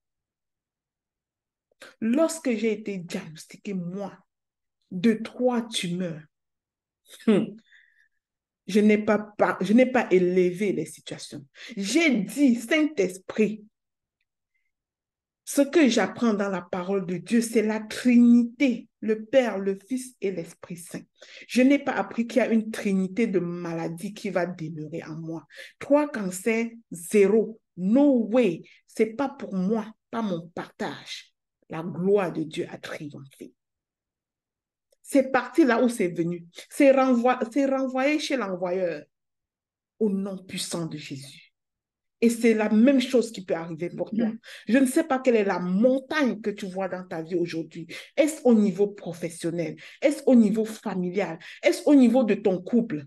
Lorsque j'ai été diagnostiquée, moi, de 3 tumeurs, je n'ai pas élevé les situations. J'ai dit, Saint-Esprit, ce que j'apprends dans la parole de Dieu, c'est la Trinité, le Père, le Fils et l'Esprit Saint. Je n'ai pas appris qu'il y a une trinité de maladies qui va demeurer en moi. 3 cancers, 0. No way. Ce n'est pas pour moi, pas mon partage. La gloire de Dieu a triomphé. C'est parti là où c'est venu. C'est renvoyé chez l'envoyeur au nom puissant de Jésus. Et c'est la même chose qui peut arriver pour toi. Je ne sais pas quelle est la montagne que tu vois dans ta vie aujourd'hui. Est-ce au niveau professionnel? Est-ce au niveau familial? Est-ce au niveau de ton couple?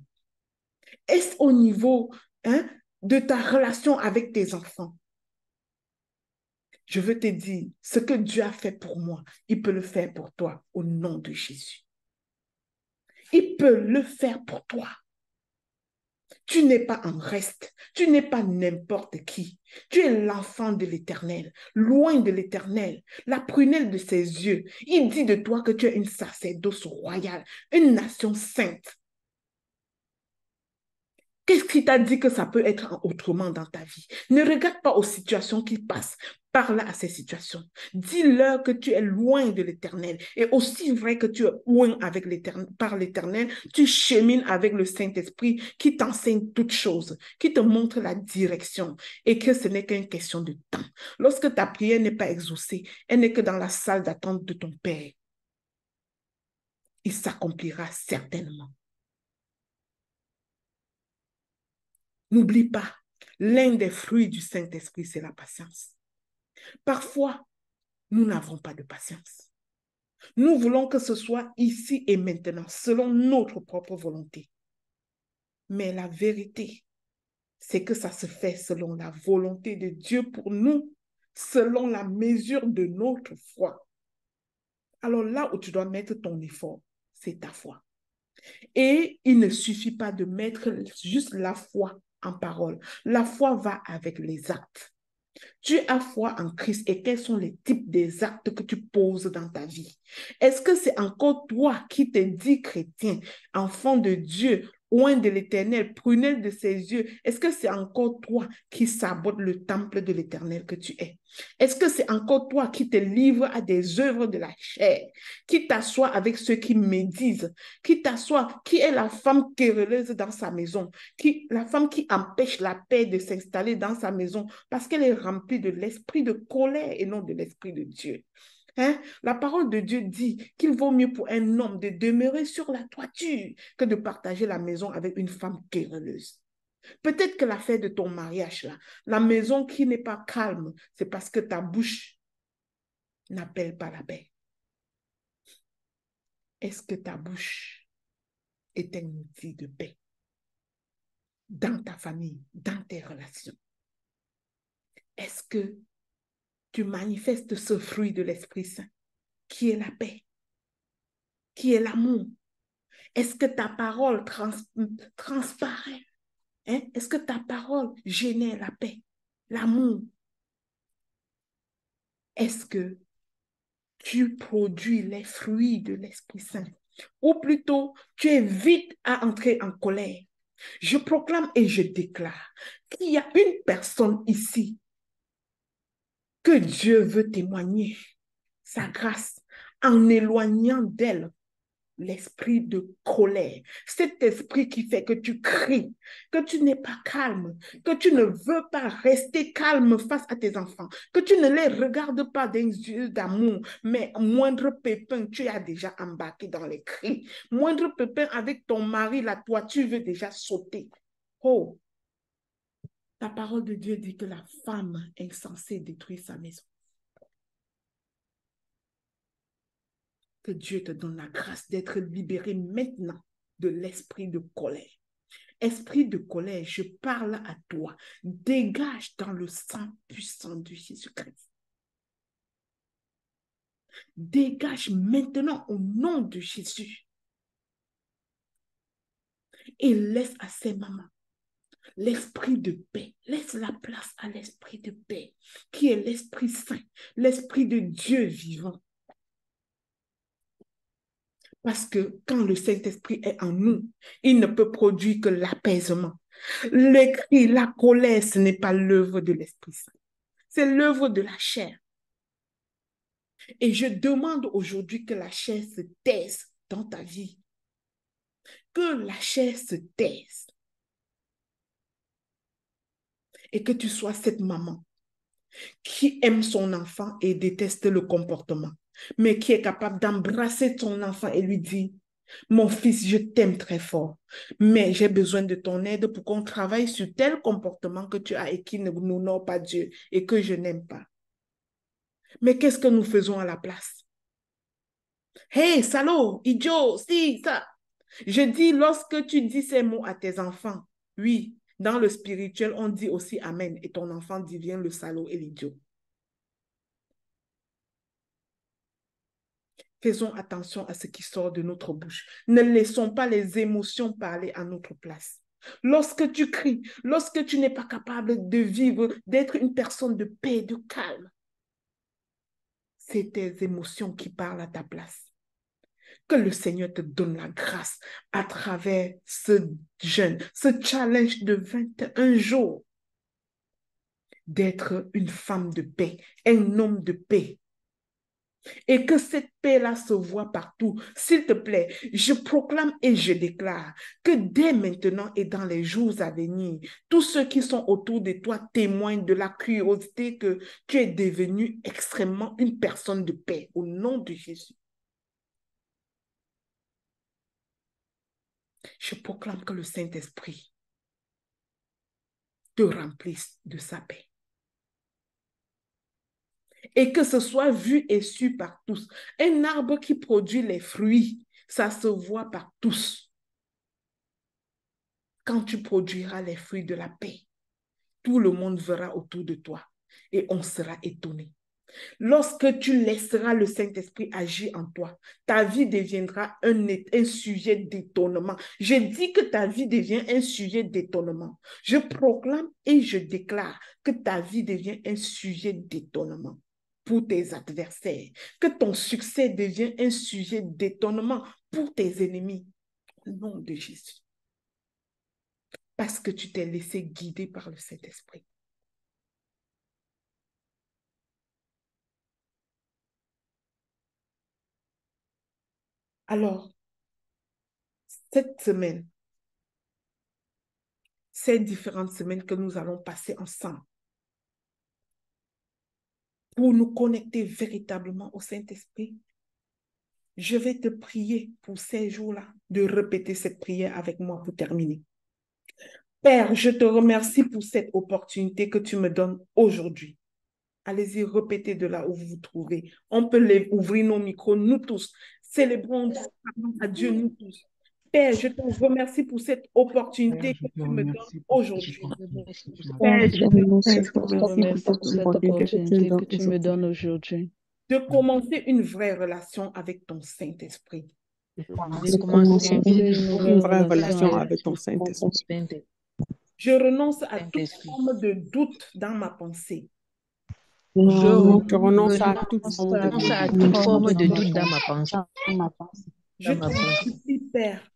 Est-ce au niveau de ta relation avec tes enfants? Je veux te dire, ce que Dieu a fait pour moi, il peut le faire pour toi au nom de Jésus. Il peut le faire pour toi. Tu n'es pas en reste. Tu n'es pas n'importe qui. Tu es l'enfant de l'Éternel, loin de l'Éternel, la prunelle de ses yeux. Il dit de toi que tu es une sacerdoce royale, une nation sainte. Qu'est-ce qui t'a dit que ça peut être autrement dans ta vie? Ne regarde pas aux situations qui passent. Parle à ces situations. Dis-leur que tu es loin de l'Éternel. Et aussi vrai que tu es loin avec par l'Éternel, tu chemines avec le Saint-Esprit qui t'enseigne toutes choses, qui te montre la direction et que ce n'est qu'une question de temps. Lorsque ta prière n'est pas exaucée, elle n'est que dans la salle d'attente de ton Père. Il s'accomplira certainement. N'oublie pas, l'un des fruits du Saint-Esprit, c'est la patience. Parfois, nous n'avons pas de patience. Nous voulons que ce soit ici et maintenant, selon notre propre volonté. Mais la vérité, c'est que ça se fait selon la volonté de Dieu pour nous, selon la mesure de notre foi. Alors là où tu dois mettre ton effort, c'est ta foi. Et il ne suffit pas de mettre juste la foi en parole. La foi va avec les actes. Tu as foi en Christ et quels sont les types des actes que tu poses dans ta vie? Est-ce que c'est encore toi qui te dis chrétien, enfant de Dieu, loin de l'Éternel, prunelle de ses yeux? Est-ce que c'est encore toi qui sabote le temple de l'Éternel que tu es? Est-ce que c'est encore toi qui te livres à des œuvres de la chair, qui t'assoit avec ceux qui médisent, qui t'assoit, qui est la femme querelleuse dans sa maison, la femme qui empêche la paix de s'installer dans sa maison parce qu'elle est remplie de l'esprit de colère et non de l'esprit de Dieu. Hein? La parole de Dieu dit qu'il vaut mieux pour un homme de demeurer sur la toiture que de partager la maison avec une femme querelleuse. Peut-être que l'affaire de ton mariage, là, la maison qui n'est pas calme, c'est parce que ta bouche n'appelle pas la paix. Est-ce que ta bouche est un outil de paix dans ta famille, dans tes relations? Est-ce que tu manifestes ce fruit de l'Esprit Saint qui est la paix, qui est l'amour, Est-ce que ta parole transparaît? Hein? Est-ce que ta parole génère la paix, l'amour? Est-ce que tu produis les fruits de l'Esprit Saint? Ou plutôt, tu es vite à entrer en colère. Je proclame et je déclare qu'il y a une personne ici que Dieu veut témoigner sa grâce en éloignant d'elle l'esprit de colère, cet esprit qui fait que tu cries, que tu n'es pas calme, que tu ne veux pas rester calme face à tes enfants, que tu ne les regardes pas d'un yeux d'amour, mais moindre pépin, tu as déjà embarqué dans les cris. Moindre pépin avec ton mari, là, toi, tu veux déjà sauter. Oh, la parole de Dieu dit que la femme insensée détruit sa maison. Que Dieu te donne la grâce d'être libéré maintenant de l'esprit de colère. Esprit de colère, je parle à toi. Dégage dans le sang puissant de Jésus-Christ. Dégage maintenant au nom de Jésus. Et laisse à ces mamans l'esprit de paix. Laisse la place à l'esprit de paix, qui est l'Esprit Saint, l'Esprit de Dieu vivant. Parce que quand le Saint-Esprit est en nous, il ne peut produire que l'apaisement. Les cris, la colère, ce n'est pas l'œuvre de l'Esprit Saint. C'est l'œuvre de la chair. Et je demande aujourd'hui que la chair se taise dans ta vie. Que la chair se taise. Et que tu sois cette maman qui aime son enfant et déteste le comportement, mais qui est capable d'embrasser son enfant et lui dire: mon fils, je t'aime très fort, mais j'ai besoin de ton aide pour qu'on travaille sur tel comportement que tu as et qui ne nous honore pas Dieu et que je n'aime pas. Mais qu'est-ce que nous faisons à la place? Hey, salaud, idiot, si, ça. Je dis, lorsque tu dis ces mots à tes enfants, oui, dans le spirituel, on dit aussi Amen et ton enfant devient le salaud et l'idiot. Faisons attention à ce qui sort de notre bouche. Ne laissons pas les émotions parler à notre place. Lorsque tu cries, lorsque tu n'es pas capable de vivre, d'être une personne de paix, de calme, c'est tes émotions qui parlent à ta place. Que le Seigneur te donne la grâce à travers ce jeûne, ce challenge de 21 jours, d'être une femme de paix, un homme de paix. Et que cette paix-là se voit partout. S'il te plaît, je proclame et je déclare que dès maintenant et dans les jours à venir, tous ceux qui sont autour de toi témoignent de la curiosité que tu es devenue extrêmement une personne de paix au nom de Jésus. Je proclame que le Saint-Esprit te remplisse de sa paix. Et que ce soit vu et su par tous. Un arbre qui produit les fruits, ça se voit par tous. Quand tu produiras les fruits de la paix, tout le monde verra autour de toi et on sera étonné. Lorsque tu laisseras le Saint-Esprit agir en toi, ta vie deviendra un sujet d'étonnement. Je dis que ta vie devient un sujet d'étonnement. Je proclame et je déclare que ta vie devient un sujet d'étonnement pour tes adversaires, que ton succès devient un sujet d'étonnement pour tes ennemis. Au nom de Jésus. Parce que tu t'es laissé guider par le Saint-Esprit. Alors, cette semaine, ces différentes semaines que nous allons passer ensemble pour nous connecter véritablement au Saint-Esprit, je vais te prier pour ces jours-là de répéter cette prière avec moi pour terminer. Père, je te remercie pour cette opportunité que tu me donnes aujourd'hui. Allez-y, répétez de là où vous vous trouvez. On peut ouvrir nos micros, nous tous. Célébrons à Dieu, nous tous. Père, je te remercie pour cette Père, opportunité je que te tu me donnes remercie pour cette aujourd'hui. opportunité que tu m'as Père, donnée. je te Père, remercie je te Je te remercie pour remercie cette pour cette opportunité que tu me opportunité donnes que tu me aujourd'hui. donnes aujourd'hui. de commencer une vraie relation avec ton Saint-Esprit. de commencer une vraie relation avec ton Saint-Esprit. Je renonce à toute forme de doute dans ma pensée. Je renonce à toute forme de doute dans ma pensée. Je t'en supplie, Père,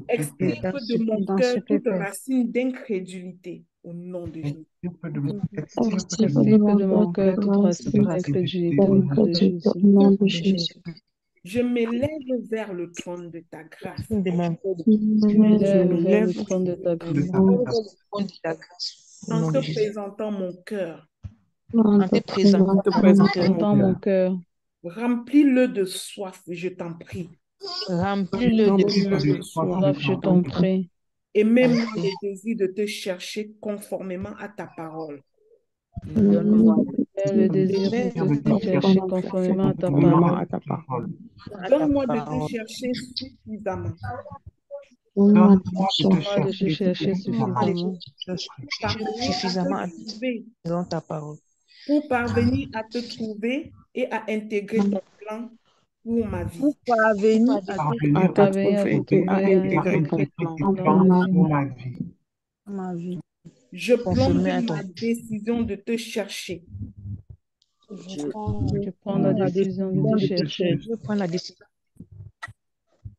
extirpe de mon cœur toute racine d'incrédulité au nom de Jésus. Extirpe de mon cœur toute racine d'incrédulité au nom de Jésus. Je m'élève vers le trône de ta grâce. Je m'élève vers le trône de ta grâce. En te présentant mon cœur. En te présentant mon cœur. Remplis-le de soif, je t'en prie. Remplis-le de soif, je t'en prie. Et même le désir de te chercher conformément à ta parole. Le désir de te chercher conformément à ta parole. Donne-moi de te chercher suffisamment. Donne-moi de te chercher suffisamment. Ta parole. Pour parvenir à te trouver et à intégrer ton plan pour ma vie. Pour parvenir à te trouver et à intégrer ton plan pour ma vie. Je prends ma décision de te chercher. Je prends la décision de te chercher. Je prends la décision.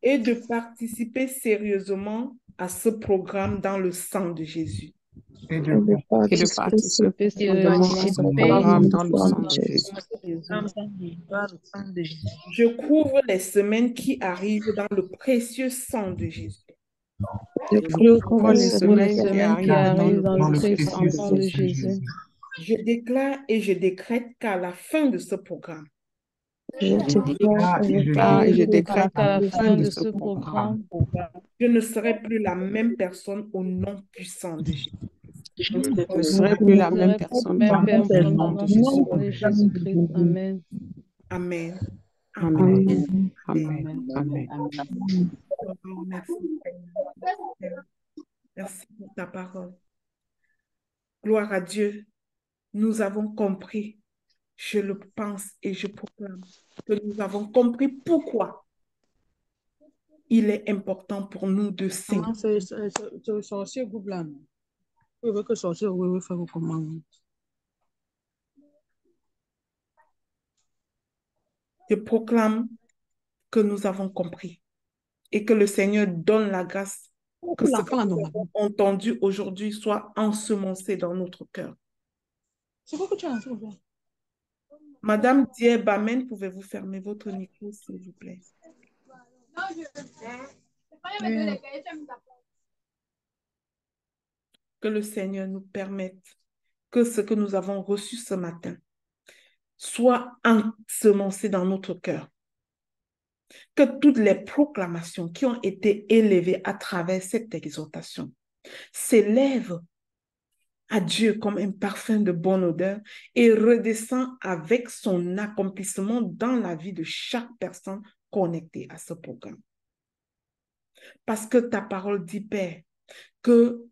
Et de participer sérieusement à ce programme dans le sang de Jésus. Et de participer sérieusement à ce programme dans le sang de Jésus. Je couvre les semaines qui arrivent dans le précieux sang de Jésus. Je couvre les semaines qui arrivent dans le précieux sang de Jésus. Je déclare et je décrète qu'à la fin de ce programme, je décrète qu'à la fin de ce programme, je ne serai plus la même personne au nom puissant de Jésus. Je ne serai plus la même personne au nom de Jésus-Christ. Amen. Amen. Amen. Amen. Amen. Merci pour ta parole. Gloire à Dieu. Nous avons compris, je le pense et je proclame, que nous avons compris pourquoi il est important pour nous de s'aimer. Je proclame que nous avons compris et que le Seigneur donne la grâce que ce que nous avons entendu aujourd'hui soit ensemencé dans notre cœur. Madame Dieb, Amen, pouvez-vous fermer votre micro, s'il vous plaît? Que le Seigneur nous permette que ce que nous avons reçu ce matin soit ensemencé dans notre cœur. Que toutes les proclamations qui ont été élevées à travers cette exhortation s'élèvent à Dieu comme un parfum de bonne odeur et redescend avec son accomplissement dans la vie de chaque personne connectée à ce programme. Parce que ta parole dit, Père, que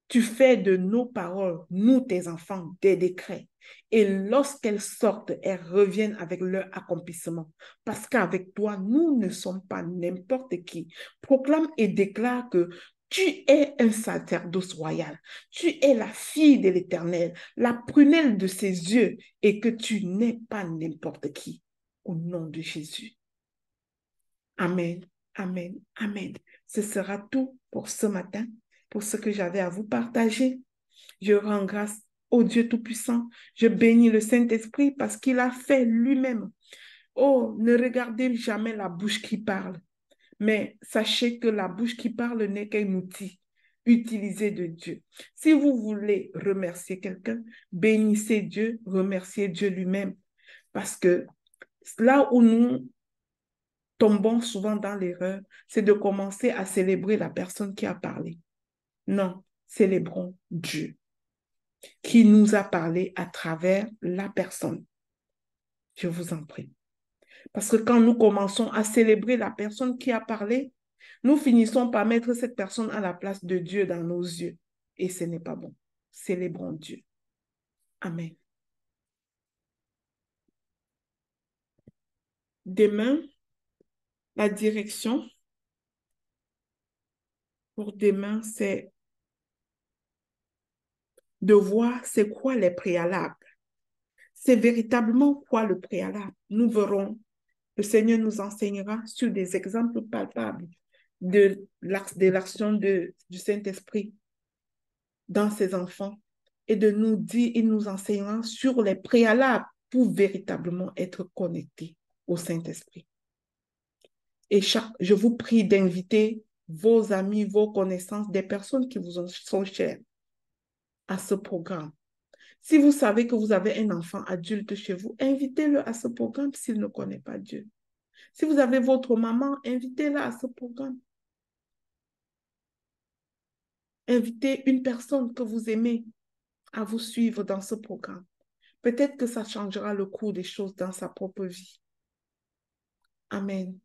tu fais de nos paroles, nous, tes enfants, des décrets. Et lorsqu'elles sortent, elles reviennent avec leur accomplissement. Parce qu'avec toi, nous ne sommes pas n'importe qui. Proclame et déclare que tu es un sacerdoce royal. Tu es la fille de l'Éternel, la prunelle de ses yeux, et que tu n'es pas n'importe qui. Au nom de Jésus. Amen, amen, amen. Ce sera tout pour ce matin, pour ce que j'avais à vous partager. Je rends grâce au Dieu Tout-Puissant. Je bénis le Saint-Esprit parce qu'il a fait lui-même. Oh, ne regardez jamais la bouche qui parle, mais sachez que la bouche qui parle n'est qu'un outil utilisé de Dieu. Si vous voulez remercier quelqu'un, bénissez Dieu, remerciez Dieu lui-même. Parce que là où nous tombons souvent dans l'erreur, c'est de commencer à célébrer la personne qui a parlé. Non, célébrons Dieu qui nous a parlé à travers la personne. Je vous en prie. Parce que quand nous commençons à célébrer la personne qui a parlé, nous finissons par mettre cette personne à la place de Dieu dans nos yeux. Et ce n'est pas bon. Célébrons Dieu. Amen. Demain, La direction pour demain, c'est de voir c'est quoi les préalables. C'est véritablement quoi le préalable. Nous verrons, le Seigneur nous enseignera sur des exemples palpables de l'action du Saint-Esprit dans ses enfants et de nous dire, il nous enseignera sur les préalables pour véritablement être connectés au Saint-Esprit. Et je vous prie d'inviter vos amis, vos connaissances, des personnes qui vous sont chères à ce programme. Si vous savez que vous avez un enfant adulte chez vous, invitez-le à ce programme s'il ne connaît pas Dieu. Si vous avez votre maman, invitez-la à ce programme. Invitez une personne que vous aimez à vous suivre dans ce programme. Peut-être que ça changera le cours des choses dans sa propre vie. Amen.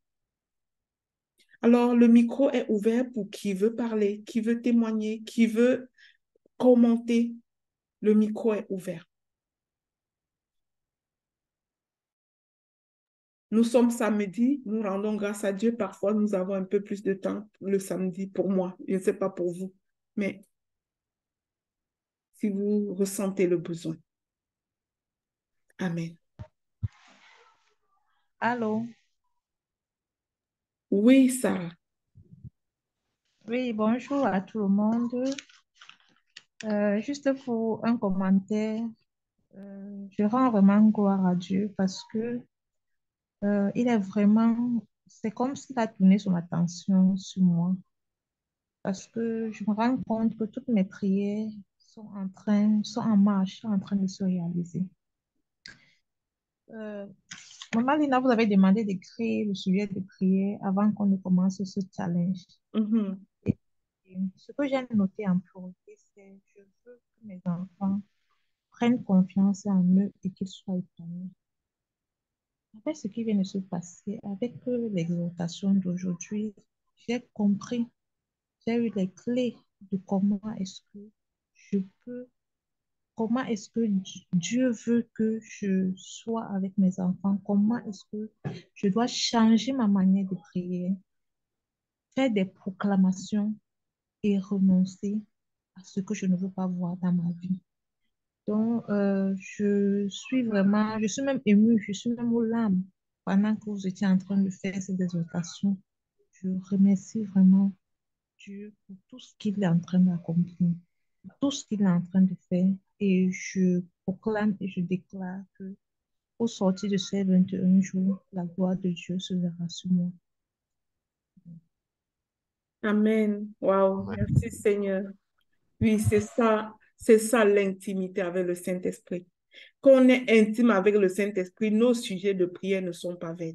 Alors, le micro est ouvert pour qui veut parler, qui veut témoigner, qui veut commenter. Le micro est ouvert. Nous sommes samedi, nous rendons grâce à Dieu. Parfois, nous avons un peu plus de temps le samedi pour moi. Je ne sais pas pour vous, mais si vous ressentez le besoin. Amen. Allô? Oui, Sarah. Oui, bonjour à tout le monde. Juste pour un commentaire, je rends vraiment gloire à Dieu parce que il est vraiment, c'est comme s'il a tourné son attention sur moi parce que je me rends compte que toutes mes prières sont en marche, sont en train de se réaliser. Euh, Maman Lina, vous avez demandé d'écrire le sujet de prière avant qu'on ne commence ce challenge. Mm-hmm. Et ce que j'ai noté en priorité, c'est je veux que mes enfants prennent confiance en eux et qu'ils soient épanouis. Avec ce qui vient de se passer, avec l'exhortation d'aujourd'hui, j'ai compris, j'ai eu les clés de je peux, comment est-ce que Dieu veut que je sois avec mes enfants, comment est-ce que je dois changer ma manière de prier, faire des proclamations et renoncer à ce que je ne veux pas voir dans ma vie. Donc, je suis même émue, je suis même aux larmes pendant que vous étiez en train de faire cette exhortation. Je remercie vraiment Dieu pour tout ce qu'il est en train d'accomplir, tout ce qu'il est en train de faire. Et je proclame et je déclare que au sortir de ces 21 jours, la gloire de Dieu se verra sur moi. Amen. Wow. Merci Seigneur. Oui, c'est ça l'intimité avec le Saint-Esprit. Quand on est intime avec le Saint-Esprit, nos sujets de prière ne sont pas vains.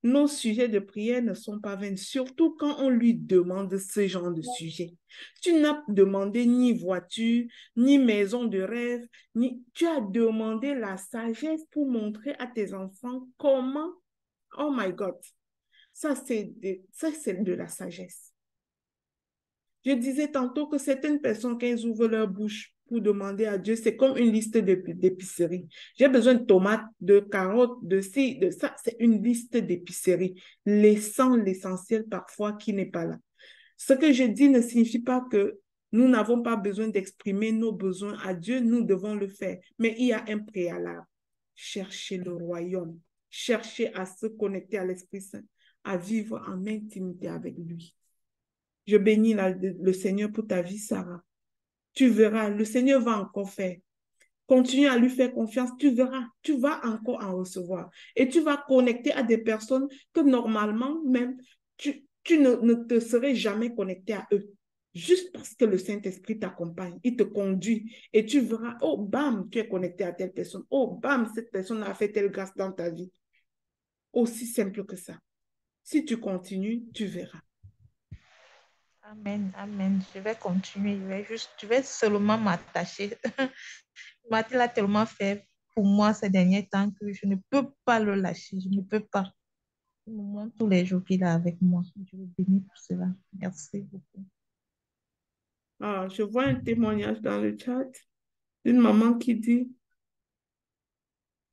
Nos sujets de prière ne sont pas vains, surtout quand on lui demande ce genre de sujet. Tu n'as demandé ni voiture, ni maison de rêve, tu as demandé la sagesse pour montrer à tes enfants comment, oh my God, ça c'est de la sagesse. Je disais tantôt que certaines personnes, quand elles ouvrent leur bouche pour demander à Dieu, c'est comme une liste d'épicerie. J'ai besoin de tomates, de carottes, de ci, de ça. C'est une liste d'épicerie, laissant l'essentiel parfois qui n'est pas là. Ce que je dis ne signifie pas que nous n'avons pas besoin d'exprimer nos besoins à Dieu, nous devons le faire. Mais il y a un préalable. Chercher le royaume, chercher à se connecter à l'Esprit Saint, à vivre en intimité avec lui. Je bénis le Seigneur pour ta vie, Sarah. Tu verras, le Seigneur va encore faire. Continue à lui faire confiance, tu verras, tu vas encore en recevoir. Et tu vas connecter à des personnes que normalement même, tu ne te serais jamais connecté à eux. Juste parce que le Saint-Esprit t'accompagne, il te conduit et tu verras, oh bam, tu es connecté à telle personne. Oh bam, cette personne a fait telle grâce dans ta vie. Aussi simple que ça. Si tu continues, tu verras. Amen, amen. Je vais continuer. Je vais seulement m'attacher. Mathilde a tellement fait pour moi ces derniers temps que je ne peux pas le lâcher. Je ne peux pas. Il me montre tous les jours qu'il est avec moi. Je le bénis pour cela. Merci beaucoup. Ah, je vois un témoignage dans le chat d'une maman qui dit,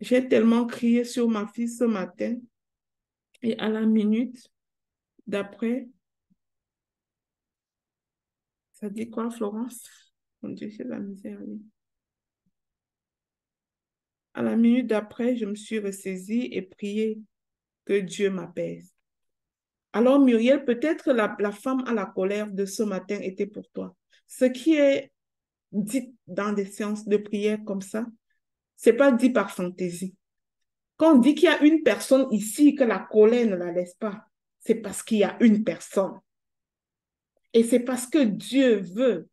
j'ai tellement crié sur ma fille ce matin et à la minute, d'après, ça dit quoi, Florence? Mon Dieu, c'est la misère. Oui. À la minute d'après, je me suis ressaisie et prié que Dieu m'apaise. Alors, Muriel, peut-être la femme à la colère de ce matin était pour toi. Ce qui est dit dans des séances de prière comme ça, c'est pas dit par fantaisie. Quand on dit qu'il y a une personne ici, que la colère ne la laisse pas, c'est parce qu'il y a une personne. Et c'est parce que Dieu veut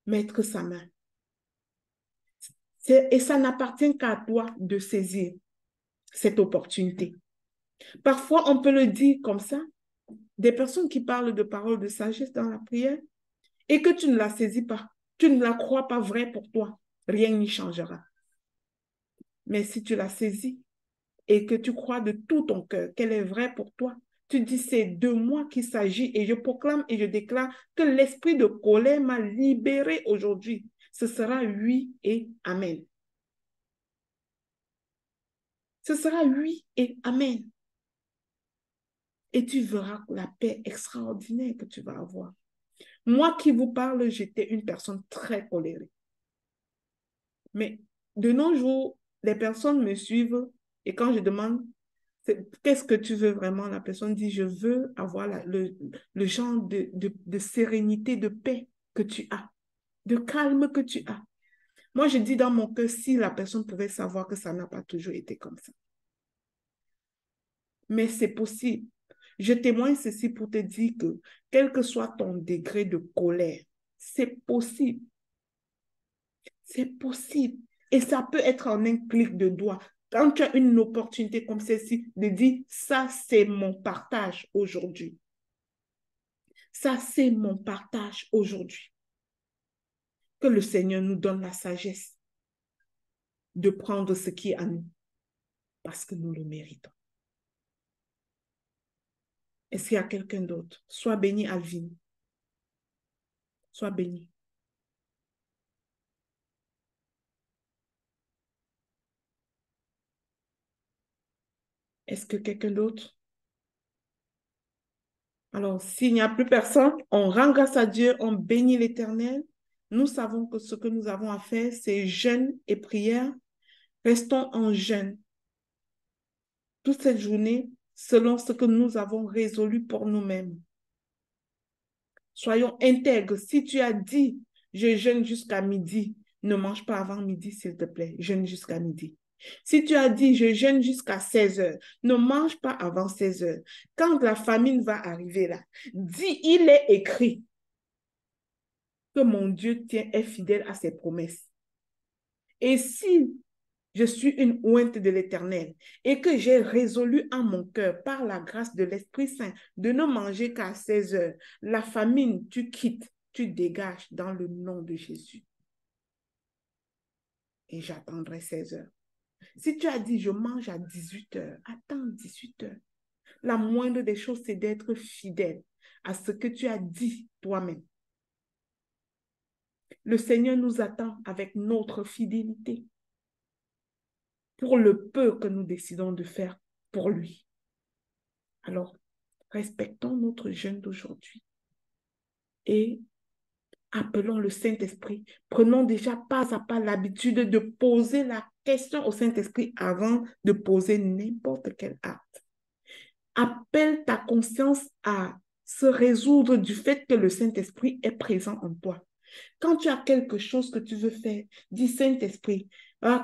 mettre sa main. Et ça n'appartient qu'à toi de saisir cette opportunité. Parfois, on peut le dire comme ça, des personnes qui parlent de paroles de sagesse dans la prière et que tu ne la saisis pas, tu ne la crois pas vraie pour toi, rien n'y changera. Mais si tu la saisis et que tu crois de tout ton cœur qu'elle est vraie pour toi, tu dis c'est de moi qu'il s'agit et je proclame et je déclare que l'esprit de colère m'a libéré aujourd'hui. Ce sera oui et amen. Ce sera oui et amen. Et tu verras la paix extraordinaire que tu vas avoir. Moi qui vous parle, j'étais une personne très colérique. Mais de nos jours, les personnes me suivent et quand je demande qu'est-ce que tu veux vraiment, la personne dit, je veux avoir le genre de sérénité, de paix que tu as, de calme que tu as. Moi, je dis dans mon cœur, si la personne pouvait savoir que ça n'a pas toujours été comme ça. Mais c'est possible. Je témoigne ceci pour te dire que, quel que soit ton degré de colère, c'est possible. C'est possible. Et ça peut être en un clic de doigt. Quand tu as une opportunité comme celle-ci, de dire, ça, c'est mon partage aujourd'hui. Ça, c'est mon partage aujourd'hui. Que le Seigneur nous donne la sagesse de prendre ce qui est à nous, parce que nous le méritons. Est-ce qu'il y a quelqu'un d'autre? Sois béni, Alvin. Sois béni. Est-ce que quelqu'un d'autre? Alors, s'il n'y a plus personne, on rend grâce à Dieu, on bénit l'Éternel. Nous savons que ce que nous avons à faire, c'est jeûne et prière. Restons en jeûne toute cette journée selon ce que nous avons résolu pour nous-mêmes. Soyons intègres. Si tu as dit, je jeûne jusqu'à midi, ne mange pas avant midi, s'il te plaît. Jeûne jusqu'à midi. Si tu as dit, je jeûne jusqu'à 16 heures, ne mange pas avant 16 heures. Quand la famine va arriver là, dis, il est écrit que mon Dieu est fidèle à ses promesses. Et si je suis une ointe de l'Éternel et que j'ai résolu en mon cœur, par la grâce de l'Esprit Saint, de ne manger qu'à 16 heures, la famine, tu quittes, tu dégages dans le nom de Jésus. Et j'attendrai 16 heures. Si tu as dit, je mange à 18 heures, attends 18 heures. La moindre des choses, c'est d'être fidèle à ce que tu as dit toi-même. Le Seigneur nous attend avec notre fidélité pour le peu que nous décidons de faire pour lui. Alors, respectons notre jeûne d'aujourd'hui et appelons le Saint-Esprit. Prenons déjà pas à pas l'habitude de poser la question au Saint-Esprit avant de poser n'importe quel acte. Appelle ta conscience à se résoudre du fait que le Saint-Esprit est présent en toi. Quand tu as quelque chose que tu veux faire, dis Saint-Esprit,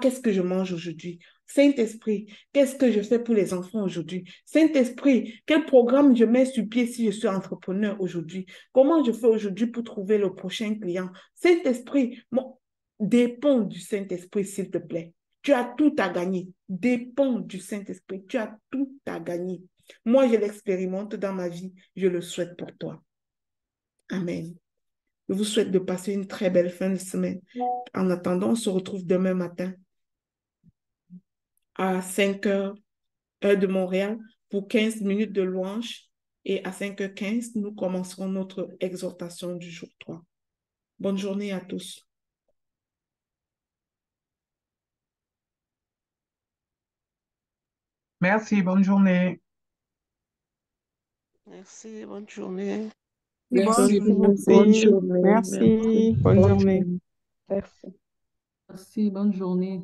qu'est-ce que je mange aujourd'hui? Saint-Esprit, qu'est-ce que je fais pour les enfants aujourd'hui? Saint-Esprit, quel programme je mets sur pied si je suis entrepreneur aujourd'hui? Comment je fais aujourd'hui pour trouver le prochain client? Saint-Esprit, dépends du Saint-Esprit, s'il te plaît. Tu as tout à gagner. Dépends du Saint-Esprit. Tu as tout à gagner. Moi, je l'expérimente dans ma vie. Je le souhaite pour toi. Amen. Je vous souhaite de passer une très belle fin de semaine. En attendant, on se retrouve demain matin à 5 heures, heure de Montréal, pour 15 minutes de louange. Et à 5h15, nous commencerons notre exhortation du jour 3. Bonne journée à tous. Merci, bonne journée. Merci, bonne journée. Merci, Merci bonne beaucoup. journée. Merci. Merci. Bonne Bonne journée. journée. Merci. Merci, bonne journée.